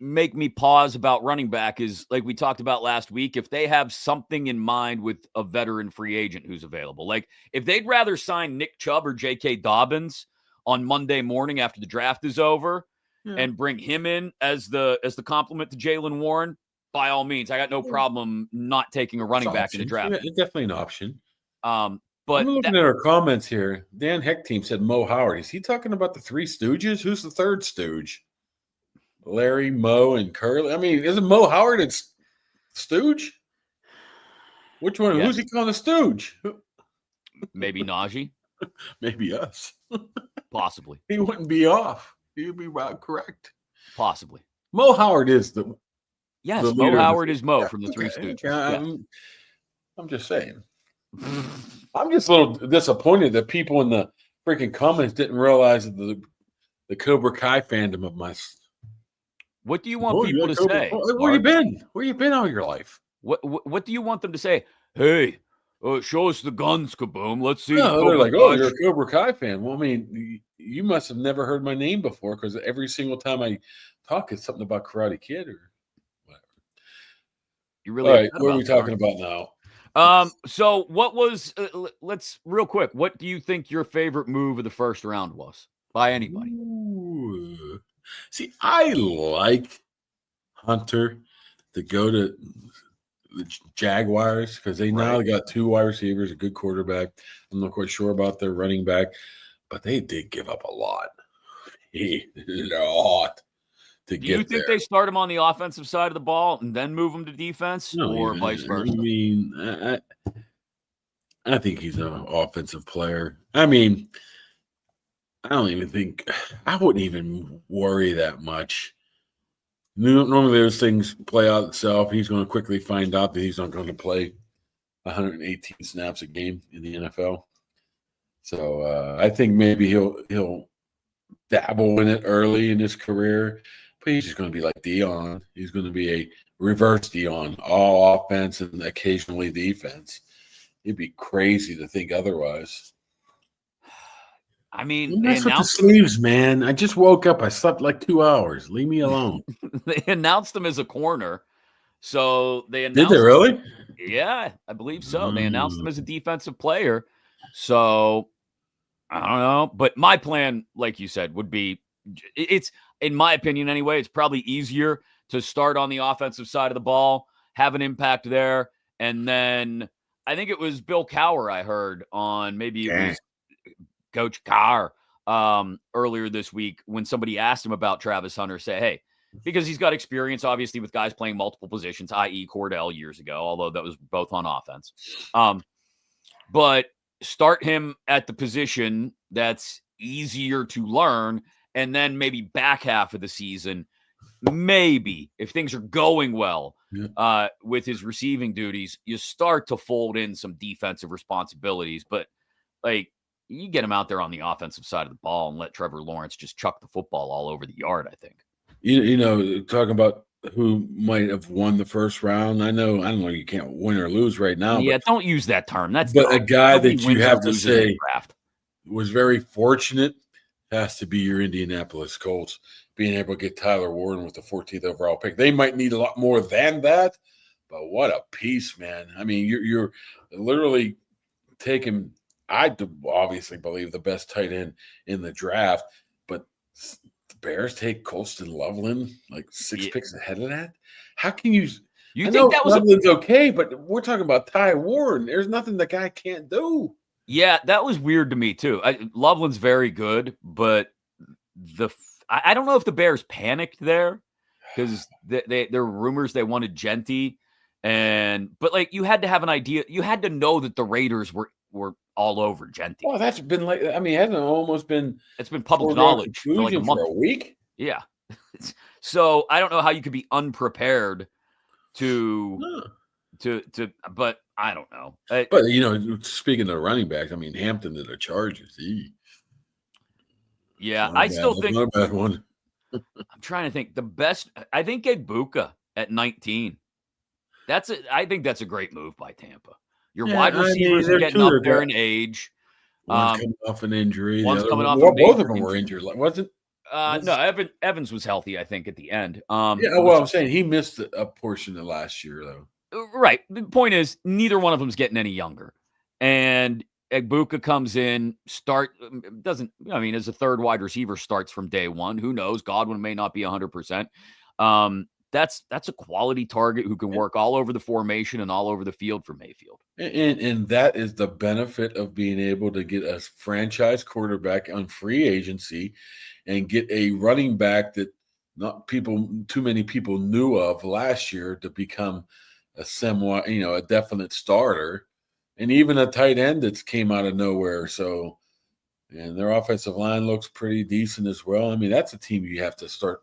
make me pause about running back is, like we talked about last week, if they have something in mind with a veteran free agent who's available. Like, if they'd rather sign Nick Chubb or J.K. Dobbins on Monday morning after the draft is over and bring him in as the complement to Jaylen Warren, by all means, I got no problem not taking a running back in the draft. Yeah, it's definitely an option. But I'm looking at our comments here. Dan Heck Team said Mo Howard. Is he talking about the 3 Stooges? Who's the third Stooge? Larry, Mo, and Curly. I mean, isn't Mo Howard and Stooge? Which one? Yes. Who's he calling a Stooge? Maybe Najee. Maybe us. Possibly. He wouldn't be off. He would be about correct. Possibly. Mo Howard is the Yes, the Mo leader of Howard the is Mo yeah, from the Three okay, Stooges. okay, Yes. I'm just saying. I'm just a little disappointed that people in the freaking comments didn't realize the Cobra Kai fandom of my. What do you want Oh, people to say? where you Mark? been? Where you been all your life? What do you want them to say? Hey, show us the guns, Kaboom. Let's see the No, they're Cobra like, oh, Kai. you're a Cobra Kai fan. Well, I mean, you must have never heard my name before because every single time I talk, it's something about Karate Kid or whatever. You All really right, upset what are about we that, aren't talking about now? you? So what was? Let's real quick. What do you think your favorite move of the first round was by anybody? Ooh. See, I like Hunter to go to the Jaguars because they now Right. got two wide receivers, a good quarterback. I'm not quite sure about their running back, but they did give up a lot. A lot to Do you get think there. they start him on the offensive side of the ball and then move him to defense, No, or vice I versa? mean, I think he's an offensive player. I mean, I don't even think I wouldn't even worry that much. Normally, those things play out itself. He's going to quickly find out that he's not going to play 118 snaps a game in the NFL. So I think maybe he'll dabble in it early in his career, but he's just going to be like Dion. He's going to be a reverse Dion, all offense and occasionally defense. It'd be crazy to think otherwise. I mean, Don't they mess with the announced him. sleeves, man. I just woke up. I slept like 2 hours. Leave me alone. They announced him as a corner, so they Did they announced. really? Yeah, I believe so. They announced him as a defensive player. So I don't know. But my plan, like you said, would be it's in my opinion anyway, it's probably easier to start on the offensive side of the ball, have an impact there, and then I think it was Bill Cowher I heard on maybe it was Coach Carr earlier this week when somebody asked him about Travis Hunter, say, hey, because he's got experience, obviously, with guys playing multiple positions, i.e. Cordell years ago, although that was both on offense. But start him at the position that's easier to learn, and then maybe back half of the season, maybe, if things are going well with his receiving duties, you start to fold in some defensive responsibilities. But, like, you get him out there on the offensive side of the ball and let Trevor Lawrence just chuck the football all over the yard, I think. You know, talking about who might have won the first round. I don't know you can't win or lose right now. Yeah, but, don't use that term. That's but a dumb. guy Nobody that you wins or have to loses in the say draft. was very fortunate has to be your Indianapolis Colts being able to get Tyler Warren with the 14th overall pick. They might need a lot more than that, but what a piece, man. I mean, you're literally taking – I obviously believe the best tight end in the draft, but the Bears take Colston Loveland like six picks ahead of that? How can you – You I think know that was Loveland's okay, but we're talking about Ty Warren. There's nothing the guy can't do. Yeah, that was weird to me too. Loveland's very good, but I don't know if the Bears panicked there because there were rumors they wanted Genty, but like you had to have an idea. You had to know that the Raiders were all over Genty. Well, that's been like – I mean, hasn't it almost been – It's been public knowledge for like a month. For a week? Yeah. So I don't know how you could be unprepared but I don't know. But, you know, speaking of running backs, I mean, Hampton to the Chargers. Yeah, I still think – not a bad one. I'm trying to think. The best – I think Ibuka at 19. I think that's a great move by Tampa. Your wide receivers are getting up there in age. One's coming off an injury. One's coming off both of them were injured. Wasn't no, Evans was healthy, I think, at the end. yeah, well, I'm saying he missed a portion of last year, though. Right. The point is, neither one of them's getting any younger. And Ibuka comes in, as a third wide receiver, starts from day one. Who knows? Godwin may not be 100%. That's a quality target who can work all over the formation and all over the field for Mayfield. And that is the benefit of being able to get a franchise quarterback on free agency and get a running back that too many people knew of last year to become a definite starter, and even a tight end that came out of nowhere. So, and their offensive line looks pretty decent as well. I mean, that's a team you have to start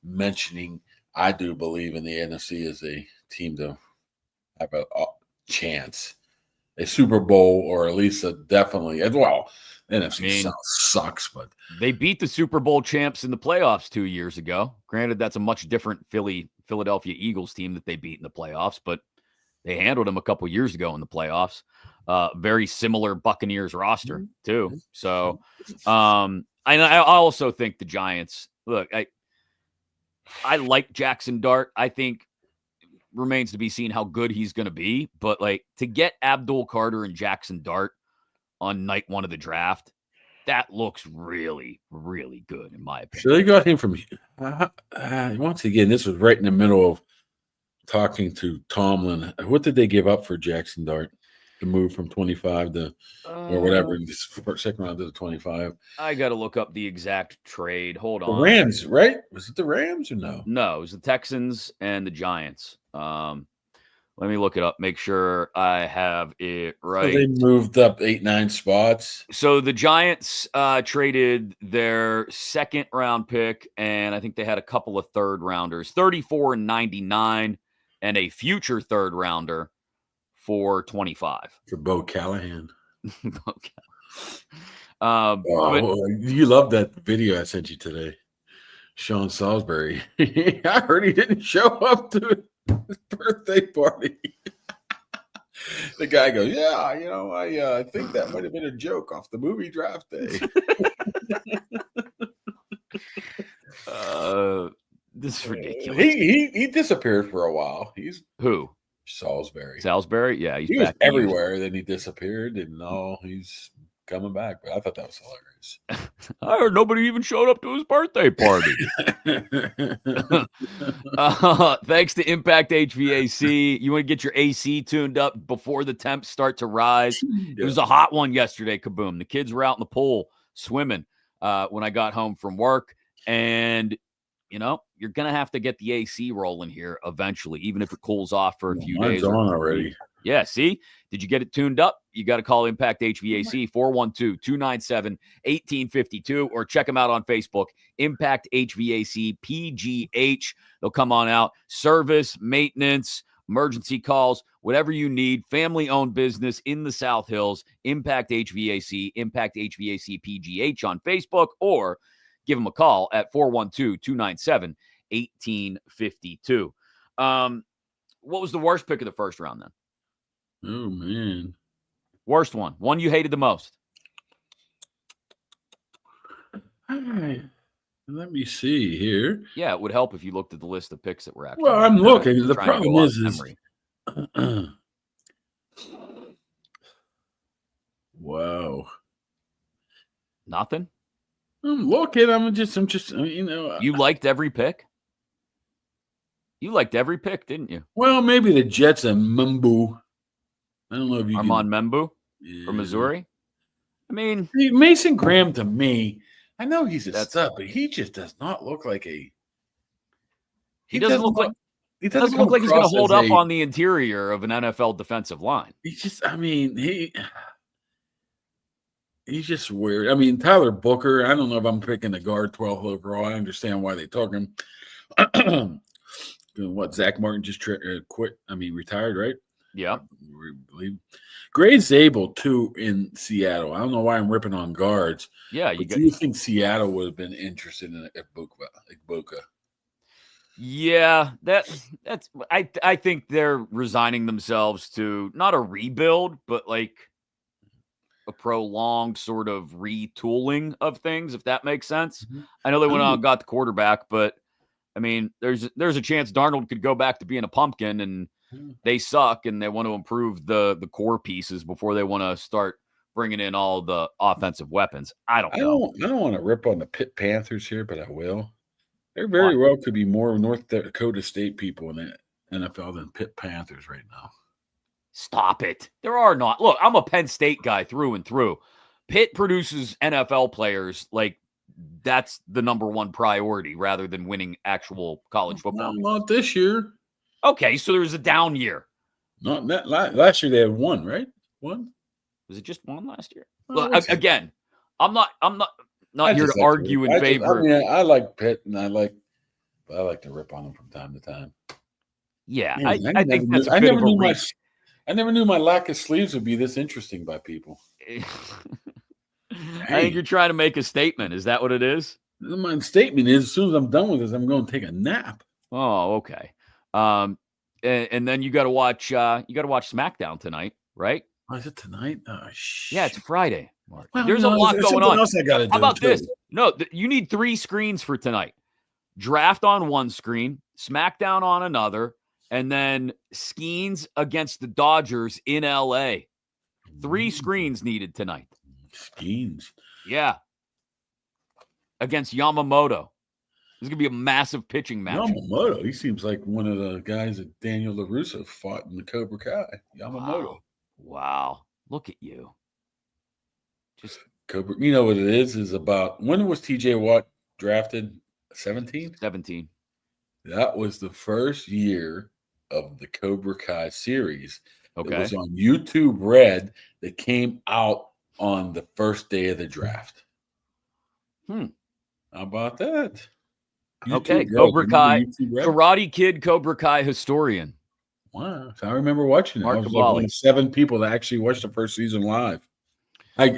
mentioning I do believe in the NFC as a team to have a chance, a Super Bowl, or at least definitely. Well, NFC sucks, but they beat the Super Bowl champs in the playoffs 2 years ago. Granted, that's a much different Philadelphia Eagles team that they beat in the playoffs, but they handled them a couple years ago in the playoffs. Very similar Buccaneers roster too. So, I also think the Giants. Look, I like Jackson Dart. I think remains to be seen how good he's going to be. But like to get Abdul Carter and Jackson Dart on night one of the draft, that looks really, really good in my opinion. So they got him from once again. This was right in the middle of talking to Tomlin. What did they give up for Jackson Dart to move from 25 to or whatever second round to the 25? I got to look up the exact trade. Hold on. The Rams, right? Was it the Rams or no? No, it was the Texans and the Giants. Let me look it up, make sure I have it right. So they moved up 8-9 spots. So the Giants traded their second round pick, and I think they had a couple of third rounders, 34 and 99, and a future third rounder for 25. For Bo Callahan. But you love that video I sent you today. Sean Salisbury. I heard he didn't show up to his birthday party. The guy goes, "Yeah, I think that might have been a joke off the movie Draft Day." This is ridiculous. He disappeared for a while. He's who? Salisbury. Salisbury, yeah, he was everywhere. Then he disappeared, and no, he's coming back. But I thought that was hilarious. I heard nobody even showed up to his birthday party. Thanks to Impact HVAC. You want to get your AC tuned up before the temps start to rise. It was a hot one yesterday, Kaboom. The kids were out in the pool swimming when I got home from work. And, you're going to have to get the AC rolling here eventually, even if it cools off for a few days. It's on already. Yeah, see? Did you get it tuned up? You got to call Impact HVAC, 412-297-1852, or check them out on Facebook, Impact HVAC PGH. They'll come on out. Service, maintenance, emergency calls, whatever you need. Family-owned business in the South Hills, Impact HVAC, Impact HVAC PGH on Facebook, or give them a call at 412-297-1852. What was the worst pick of the first round then? Oh, man. Worst one. One you hated the most. Let me see here. Yeah, it would help if you looked at the list of picks that were actually. Well, I'm looking. The problem is wow. Nothing? I'm looking. I'm just, You liked every pick? You liked every pick, didn't you? Well, maybe the Jets and Membu. I don't know if you Armand Membu from Missouri. I mean, Mason Graham to me, I know he's a stud, but he just does not look like a. He doesn't look like he's going to hold up on the interior of an NFL defensive line. He's just, he's just weird. I mean, Tyler Booker, I don't know if I'm picking the guard 12th overall. I understand why they took him. What, Zach Martin just quit? Retired, right? Yeah. Gray Zabel, too, in Seattle. I don't know why I'm ripping on guards. Yeah. Do you think Seattle would have been interested in Igbokwe? Yeah, that's I think they're resigning themselves to not a rebuild, but like a prolonged sort of retooling of things, if that makes sense. Mm-hmm. I know they went out and got the quarterback, but I mean, there's a chance Darnold could go back to being a pumpkin, and they suck, and they want to improve the core pieces before they want to start bringing in all the offensive weapons. I don't know. I don't want to rip on the Pitt Panthers here, but I will. There very well could be more North Dakota State people in the NFL than Pitt Panthers right now. Stop it. There are not. Look, I'm a Penn State guy through and through. Pitt produces NFL players like that's the number one priority rather than winning actual college football. Not this year. Okay, so there was a down year. Not that last year they had one, right? One? Was it just one last year? Look, again, I'm not here to argue in favor. I like Pitt, and I like But I like to rip on them from time to time. Yeah, Man, I think that's a bit of a reach. I never knew my lack of sleeves would be this interesting by people. I think you're trying to make a statement. Is that what it is? My statement is, as soon as I'm done with this, I'm going to take a nap. Oh, okay. And then you got to watch SmackDown tonight, right? Oh, is it tonight? Oh, yeah, it's Friday, Mark. Well, There's a lot going on. Else I gotta do How about too. this? No, you need 3 screens for tonight. Draft on one screen, SmackDown on another, and then Skeens against the Dodgers in LA. 3 screens needed tonight. Skeens. Yeah. Against Yamamoto. This is going to be a massive pitching match. Yamamoto. He seems like one of the guys that Daniel LaRusso fought in the Cobra Kai. Yamamoto. Wow. Look at you. Just Cobra. You know what it is about, when was TJ Watt drafted? 17? 17. That was the first year of the Cobra Kai series. Okay. It was on YouTube Red that came out on the first day of the draft. How about that? Okay, Cobra Kai, Karate Kid, Cobra Kai historian. Wow, so I remember watching it. Mark I was Kaboly. like one of 7 people that actually watched the first season live. I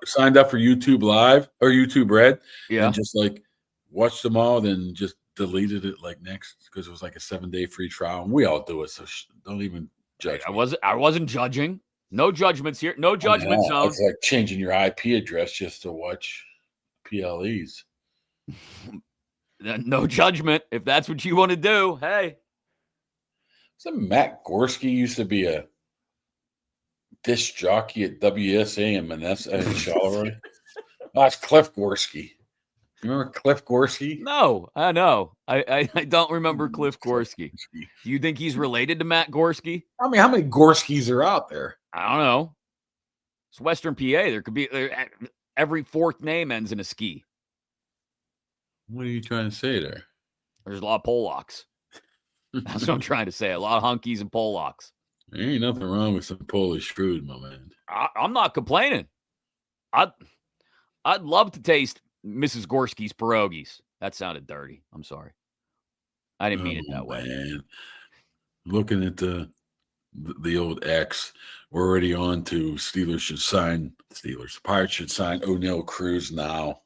signed up for YouTube Live or YouTube Red, and just like watched them all, then just deleted it like next because it was like a 7-day free trial, and we all do it. So don't even judge. I wasn't judging. No judgments here. No judgment zone. It's like changing your IP address just to watch PLEs. No judgment. If that's what you want to do, hey. So Matt Gorski used to be a disc jockey at WSA and Manessa in Charleroi. That's Cliff Gorski. You remember Cliff Gorski? No, I know. I don't remember Cliff Gorski. Do you think he's related to Matt Gorski? I mean, how many Gorskis are out there? I don't know. It's Western PA. There could be every 4th name ends in a ski. What are you trying to say there? There's a lot of Polacks. That's what I'm trying to say. A lot of hunkies and Polacks. There ain't nothing wrong with some Polish food, my man. I'm not complaining. I'd love to taste Mrs. Gorski's pierogies. That sounded dirty. I'm sorry. I didn't mean it that way. Man. Looking at the old X, we're already on to Pirates should sign O'Neal Cruz now.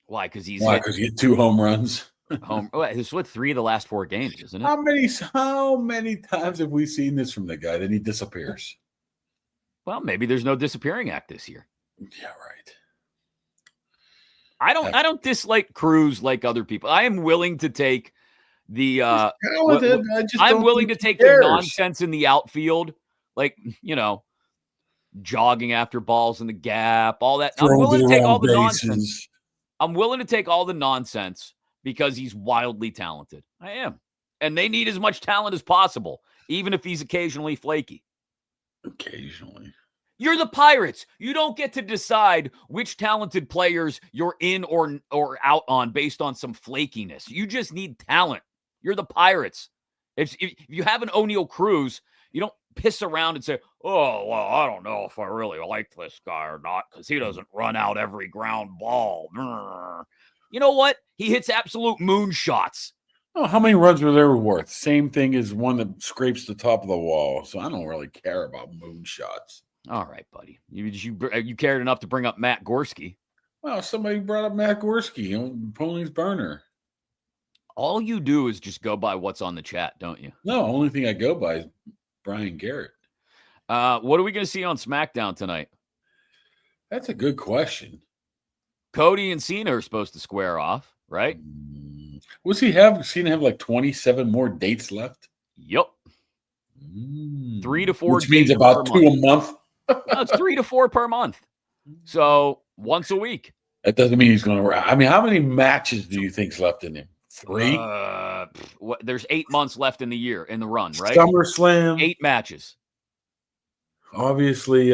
Why? Because he hit 2 home runs. It's what 3 of the last 4 games, isn't it? How many times have we seen this from the guy? Then he disappears. Well, maybe there's no disappearing act this year. Yeah, right. I don't dislike Cruz like other people. I am willing to take the I'm willing to take the nonsense in the outfield, like, jogging after balls in the gap, all that. I'm willing to take all the nonsense. I'm willing to take all the nonsense because he's wildly talented. I am. And they need as much talent as possible, even if he's occasionally flaky. Occasionally. You're the Pirates. You don't get to decide which talented players you're in or out on based on some flakiness. You just need talent. You're the Pirates. If you have an O'Neal Cruz, you don't piss around and say, oh, well, I don't know if I really like this guy or not because he doesn't run out every ground ball. You know what? He hits absolute moonshots. Oh, how many runs were they worth? Same thing as one that scrapes the top of the wall. So I don't really care about moonshots. All right, buddy. You cared enough to bring up Matt Gorski. Well, somebody brought up Matt Gorski, Pony's burner. All you do is just go by what's on the chat, don't you? No, only thing I go by is Brian Garrett. What are we going to see on SmackDown tonight? That's a good question. Cody and Cena are supposed to square off, right? Cena have like 27 more dates left? Yep. 3 to 4 Which means about 2 a month. No, it's 3 to 4 per month. So once a week. That doesn't mean he's going to. I mean, how many matches do you think's left in him? 3? There's 8 months left in the year in the run, right? SummerSlam. 8 matches. Obviously,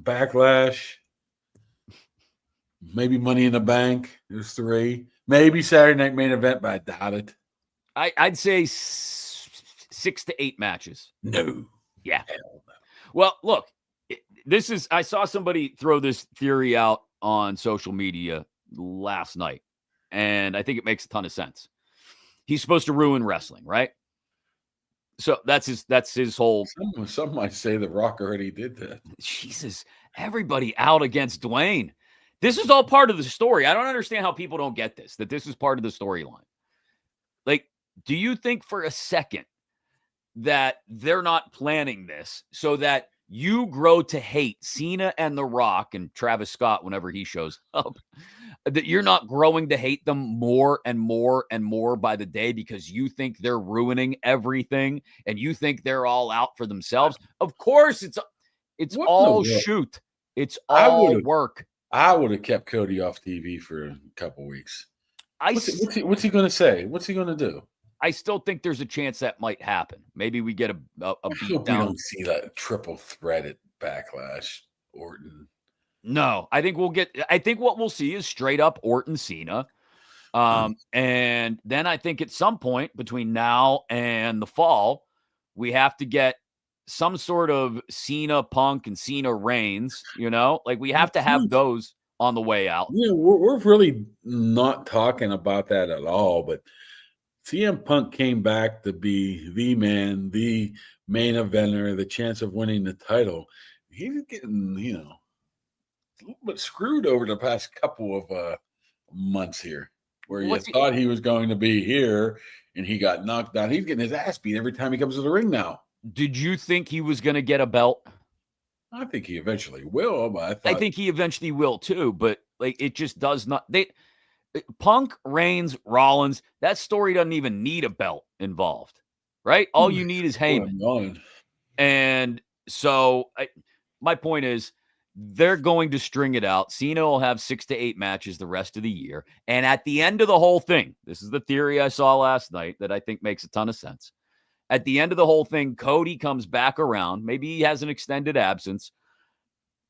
Backlash. Maybe Money in the Bank. There's 3. Maybe Saturday Night Main Event, but I doubt it. I'd say 6 to 8 matches. No. Yeah. Hell no. Well, look, I saw somebody throw this theory out on social media last night. and I think it makes a ton of sense. He's supposed to ruin wrestling, right? So that's his whole. Some might say The Rock already did that. Jesus, everybody out against Dwayne. This is all part of the story. I don't understand how people don't get this, that this is part of the storyline. Like, do you think for a second that they're not planning this so that you grow to hate Cena and The Rock and Travis Scott whenever he shows up, that you're not growing to hate them more and more and more by the day because you think they're ruining everything and you think they're all out for themselves? Of course, it's all shoot. It's all work. I would have kept Cody off TV for a couple weeks. What's he going to say? What's he going to do? I still think there's a chance that might happen. Maybe we get a beat down. We don't see that triple threat at Backlash, Orton. No, I think what we'll see is straight up Orton Cena. And then I think at some point between now and the fall, we have to get some sort of Cena Punk and Cena Reigns, like we have to have those on the way out. Yeah, we're really not talking about that at all, but CM Punk came back to be the man, the main eventer, the chance of winning the title. He's getting, a little bit screwed over the past couple of months here, where you thought he was going to be here and he got knocked down. He's getting his ass beat every time he comes to the ring now. Did you think he was going to get a belt? I think he eventually will, but I think he eventually will too, but like it just does not. Punk, Reigns, Rollins, that story doesn't even need a belt involved, right? All you need is Heyman. And so my point is they're going to string it out. Cena will have 6 to 8 matches the rest of the year. And at the end of the whole thing, this is the theory I saw last night that I think makes a ton of sense. At the end of the whole thing, Cody comes back around. Maybe he has an extended absence,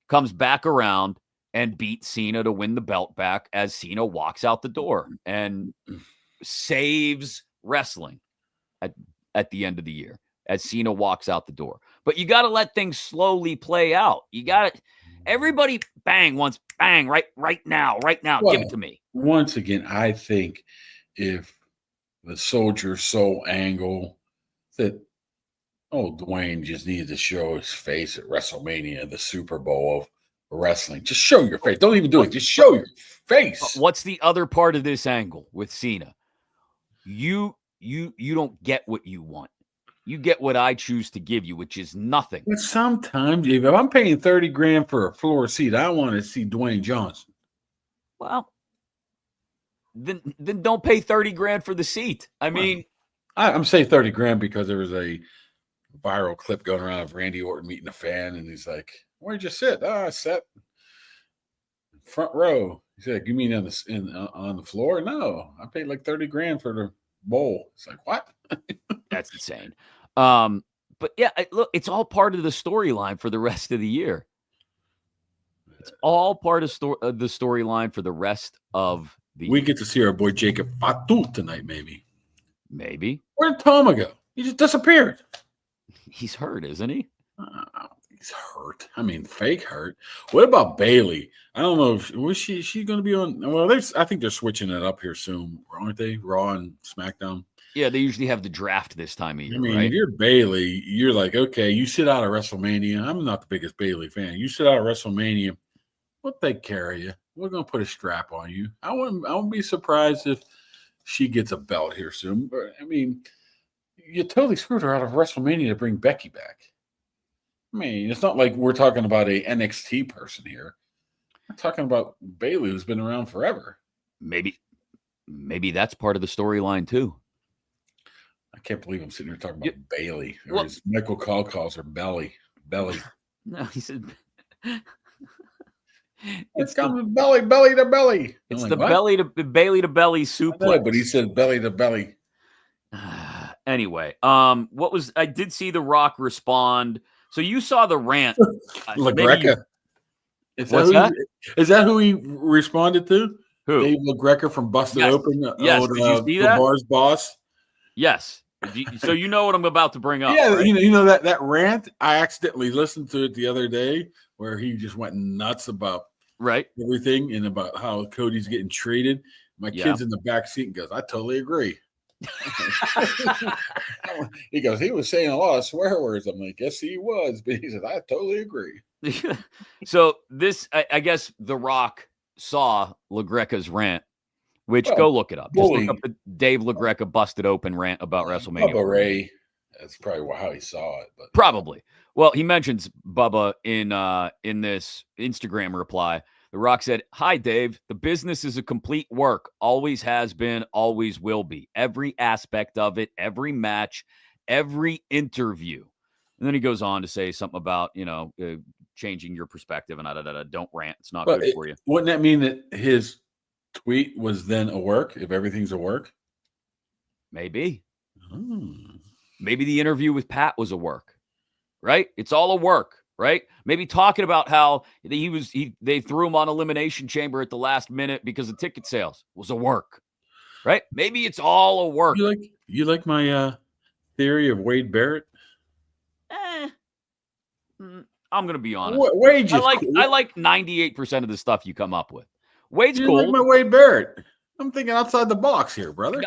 comes back around and beats Cena to win the belt back as Cena walks out the door and saves wrestling at the end of the year as Cena walks out the door. But you got to let things slowly play out. You got to, everybody bang once, bang right now, well, give it to me. Once again, I think if the Soldier Soul angle that, Dwayne just needed to show his face at WrestleMania, the Super Bowl of wrestling. Just show your face. Don't even do it. Just show your face. What's the other part of this angle with Cena? You don't get what you want. You get what I choose to give you, which is nothing. But sometimes, if I'm paying $30,000 for a floor seat, I want to see Dwayne Johnson. Well, then don't pay $30,000 for the seat. I mean, I'm saying $30,000 because there was a viral clip going around of Randy Orton meeting a fan, and he's like, "Where'd you sit?" I sat front row. He said, "You mean on the floor?" No, I paid like $30,000 for the bowl. It's like, what? That's insane. But yeah, look, it's all part of the storyline for the rest of the year. It's all part of the storyline for the rest of the year. We get to see our boy Jacob Fatu tonight, maybe. Maybe. Where'd Tom go? He just disappeared. He's hurt, isn't he? He's hurt. I mean, fake hurt. What about Bailey? I don't know. Was she going to be on? Well, I think they're switching it up here soon, aren't they? Raw and SmackDown. Yeah, they usually have the draft this time of year. I mean, right? If you're Bailey, you're like, okay, you sit out of WrestleMania. I'm not the biggest Bailey fan. You sit out of WrestleMania. We'll take care of you. We're going to put a strap on you. I wouldn't be surprised if she gets a belt here soon. But I mean, you totally screwed her out of WrestleMania to bring Becky back. I mean, it's not like we're talking about a NXT person here. We're talking about Bailey, who's been around forever. Maybe that's part of the storyline too. I can't believe I'm sitting here talking about Bailey. Or as Michael Call calls her Belly. No, he said it's coming belly to belly. It's like, the what? belly to belly suplex. Know, but he said belly to belly. Anyway, I did see The Rock respond. So you saw the rant. LaGreca. Is that who he responded to? Who? Dave LaGreca from Busted Open. Yes. Did you see that? Bar's boss. Yes. So you know what I'm about to bring up. Yeah, right? you know that rant. I accidentally listened to it the other day where he just went nuts about everything and about how Cody's getting treated. My Yeah. kid's in the back seat and goes, I totally agree. He goes, he was saying a lot of swear words. I'm like, yes, he was. But he says, I totally agree. So this, I guess The Rock saw LaGreca's rant, which Well, go look it up. Just look bully. up the Dave LaGreca busted open rant about WrestleMania. Bubba Ray. That's probably how he saw it. But Probably. Well, he mentions Bubba in this Instagram reply. The Rock said, "Hi, Dave. The business is a complete work. Always has been, always will be. Every aspect of it, every match, every interview." And then he goes on to say something about, changing your perspective and don't rant. It's not good for you. Wouldn't that mean that his tweet was then a work if everything's a work? Maybe. Hmm. Maybe the interview with Pat was a work, right? It's all a work, right? Maybe talking about how they threw him on Elimination Chamber at the last minute because of ticket sales was a work, right? Maybe it's all a work. You like my theory of Wade Barrett? I'm gonna be honest. Wade I like 98% of the stuff you come up with. Wade's you cool. like my Wade Barrett? I'm thinking outside the box here, brother.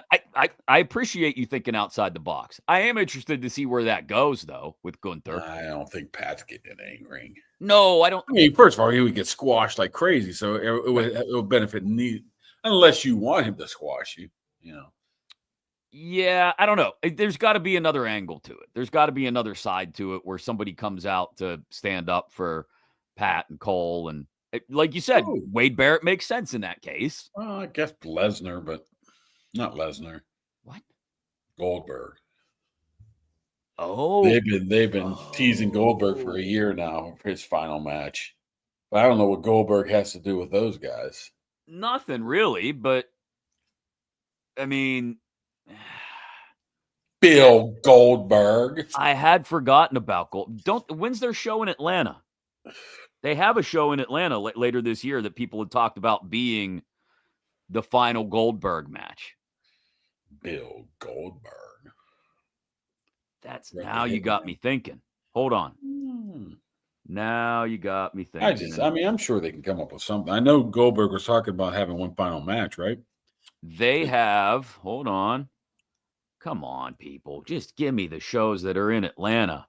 I appreciate you thinking outside the box. I am interested to see where that goes, though, with Gunther. I don't think Pat's getting in any ring. No, I don't. I mean, first of all, he would get squashed like crazy, so it would benefit unless you want him to squash you. Yeah, I don't know. There's got to be another angle to it. There's got to be another side to it where somebody comes out to stand up for Pat and Cole. And like you said, Wade Barrett makes sense in that case. Well, I guess Lesnar, but not Lesnar. What? Goldberg. Oh. They've been teasing Goldberg for a year now for his final match. But I don't know what Goldberg has to do with those guys. Nothing really, but I mean, Bill Goldberg. I had forgotten about when's their show in Atlanta? They have a show in Atlanta later this year that people had talked about being the final Goldberg match. Bill Goldberg. Now you got me thinking. Hold on. Now you got me thinking. I'm sure they can come up with something. I know Goldberg was talking about having one final match, right? They have. Hold on. Come on, people. Just give me the shows that are in Atlanta.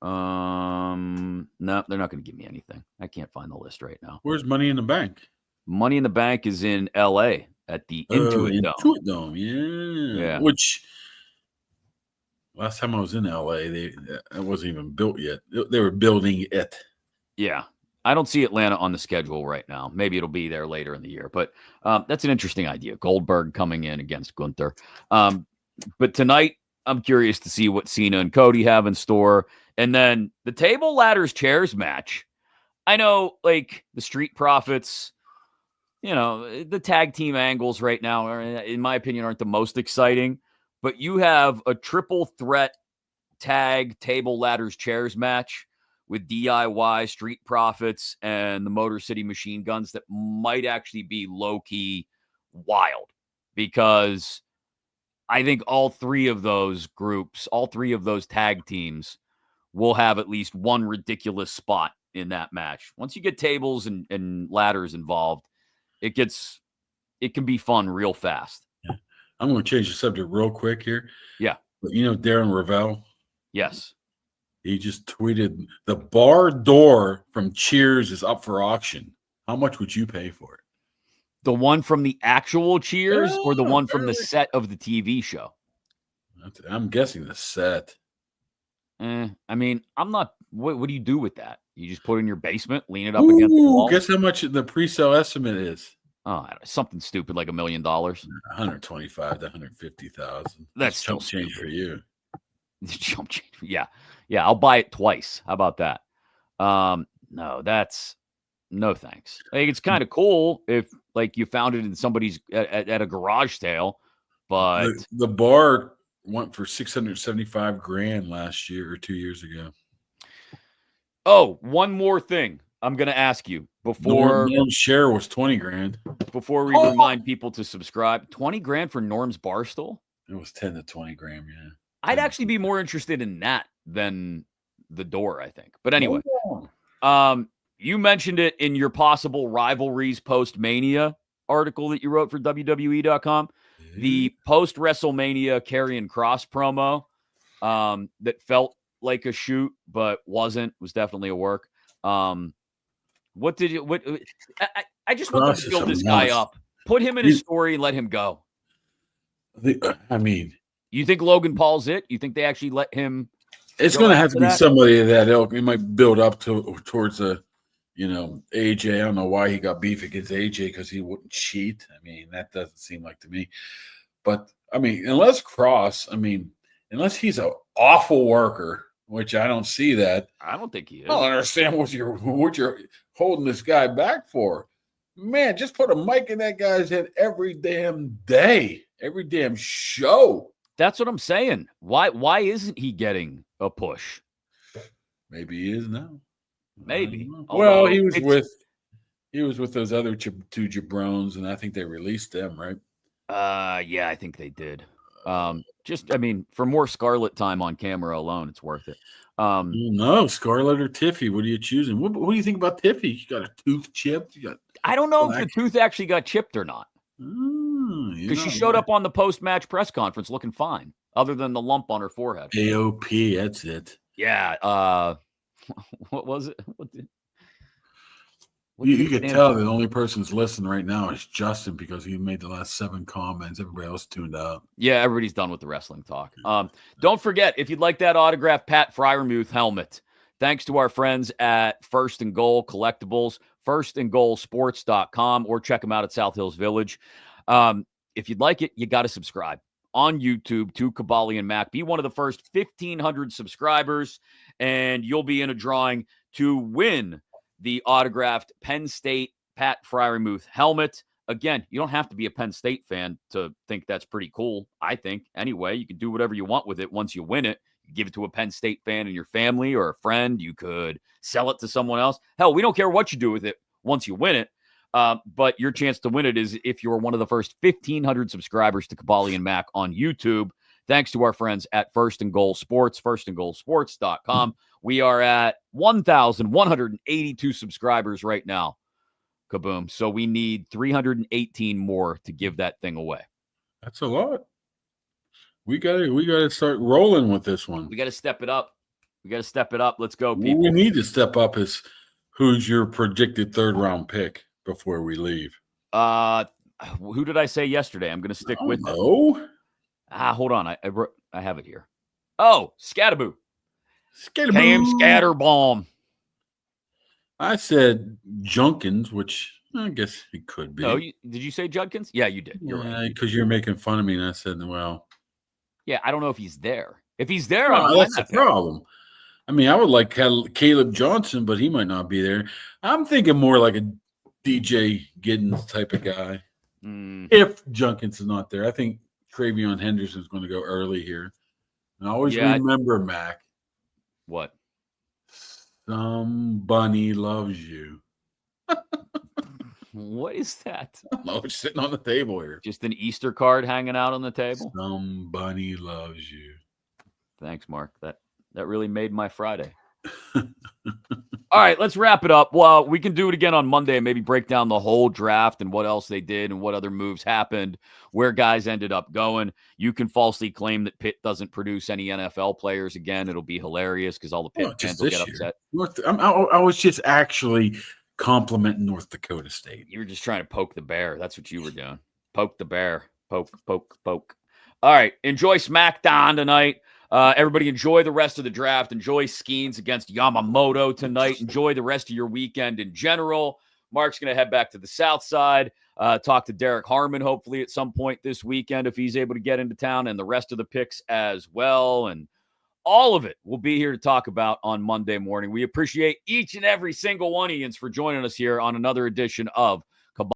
No, they're not going to give me anything. I can't find the list right now. Where's Money in the Bank? Money in the Bank is in L.A. at the Intuit Dome. Intuit Dome, yeah. Which last time I was in L.A., it wasn't even built yet. They were building it. Yeah. I don't see Atlanta on the schedule right now. Maybe it'll be there later in the year. But that's an interesting idea. Goldberg coming in against Gunther. But tonight, I'm curious to see what Cena and Cody have in store. And then the table, ladders, chairs match. I know, like, the Street Profits, the tag team angles right now, are, in my opinion, aren't the most exciting. But you have a triple threat tag table, ladders, chairs match with DIY, Street Profits, and the Motor City Machine Guns that might actually be low-key wild, because I think all three of those groups, all three of those tag teams will have at least one ridiculous spot in that match. Once you get tables and ladders involved, it can be fun real fast. Yeah. I'm going to change the subject real quick here. Yeah. But Darren Ravel? Yes. He just tweeted, the bar door from Cheers is up for auction. How much would you pay for it? The one from the actual Cheers or the one from the set of the TV show? I'm guessing the set. I mean, I'm not. What do you do with that? You just put it in your basement, lean it up against the wall? Guess how much the pre-sale estimate is? Oh, something stupid like $1 million. 125 to 150,000. That's still chump change for you. Chump change. Yeah. I'll buy it twice. How about that? No, no thanks. I think it's kind of cool if you found it in somebody's at a garage sale, but the bar went for $675,000 last year or 2 years ago. Oh, one more thing I'm going to ask you before Norm's share was $20,000. Before we remind people to subscribe, $20,000 for Norm's Barstool? It was 10 to 20 grand, yeah. I'd actually be more interested in that than the door, I think. But anyway, you mentioned it in your possible rivalries post-Mania article that you wrote for WWE.com. The post-WrestleMania Karrion Kross promo that felt like a shoot, but wasn't, was definitely a work. What did you, what, I just want them to build this guy up. Put him in a story and let him go. I mean, you think Logan Paul's it? You think they actually let him? It's going to have to be somebody of that ilk. It might build up towards a, AJ. I don't know why he got beef against AJ because he wouldn't cheat. I mean, that doesn't seem like to me. But I mean, unless he's an awful worker, which I don't see that. I don't think he is. I don't understand what you're holding this guy back for. Man, just put a mic in that guy's head every damn day, every damn show. That's what I'm saying. Why isn't he getting a push? Maybe he is now. Maybe. Well, he was with those other two jabrones, and I think they released them, right? Yeah, I think they did. For more Scarlett time on camera alone, it's worth it. No, Scarlett or Tiffy. What are you choosing? What do you think about Tiffy? You got a tooth chipped? I don't know if the tooth actually got chipped or not. Because she showed up on the post-match press conference looking fine, other than the lump on her forehead. AOP, that's it. Yeah. What was it? You can tell the only person that's listening right now is Justin because he made the last 7 comments. Everybody else tuned out. Yeah, everybody's done with the wrestling talk. Don't forget, if you'd like that autographed Pat Fryermuth helmet, thanks to our friends at First and Goal Collectibles, firstandgoalsports.com, or check them out at South Hills Village. If you'd like it, you got to subscribe on YouTube to Kaboly+Mack. Be one of the first 1,500 subscribers, and you'll be in a drawing to win the autographed Penn State Pat Fryermuth helmet. Again, you don't have to be a Penn State fan to think that's pretty cool, I think. Anyway, you can do whatever you want with it once you win it. You give it to a Penn State fan in your family or a friend. You could sell it to someone else. Hell, we don't care what you do with it once you win it. But your chance to win it is if you're one of the first 1,500 subscribers to Kaboly+Mack on YouTube. Thanks to our friends at First and Goal Sports, firstandgoalsports.com. We are at 1,182 subscribers right now. Kaboom. So we need 318 more to give that thing away. That's a lot. We gotta start rolling with this one. We got to step it up. Let's go, people. What we need to step up is who's your predicted 3rd round pick before we leave. Who did I say yesterday? I'm going to stick with it. Hold on. I have it here. Oh, Scatterboo. Cam Scatterbomb. I said Junkins, which I guess he could be. No, did you say Judkins? Yeah, you did. You're right. Because you're making fun of me, and I said, well. Yeah, I don't know if he's there. If he's there, that's the problem. I mean, I would like Caleb Johnson, but he might not be there. I'm thinking more like a DJ Giddens type of guy. If Junkins is not there, I think Travion Henderson's going to go early here. And always remember, Mac. What? Somebody loves you. What is that? Oh, it's sitting on the table here. Just an Easter card hanging out on the table? Somebody loves you. Thanks, Mark. That really made my Friday. All right, let's wrap it up. Well, we can do it again on Monday and maybe break down the whole draft and what else they did and what other moves happened, where guys ended up going. You can falsely claim that Pitt doesn't produce any NFL players again. It'll be hilarious because all the Pitt fans will get upset. I was just actually complimenting North Dakota State. You were just trying to poke the bear. That's what you were doing. Poke the bear. Poke. All right, enjoy SmackDown tonight. Everybody enjoy the rest of the draft. Enjoy Skeens against Yamamoto tonight. Enjoy the rest of your weekend in general. Mark's going to head back to the South Side, talk to Derrick Harmon hopefully at some point this weekend if he's able to get into town, and the rest of the picks as well. And all of it we'll be here to talk about on Monday morning. We appreciate each and every single one of you for joining us here on another edition of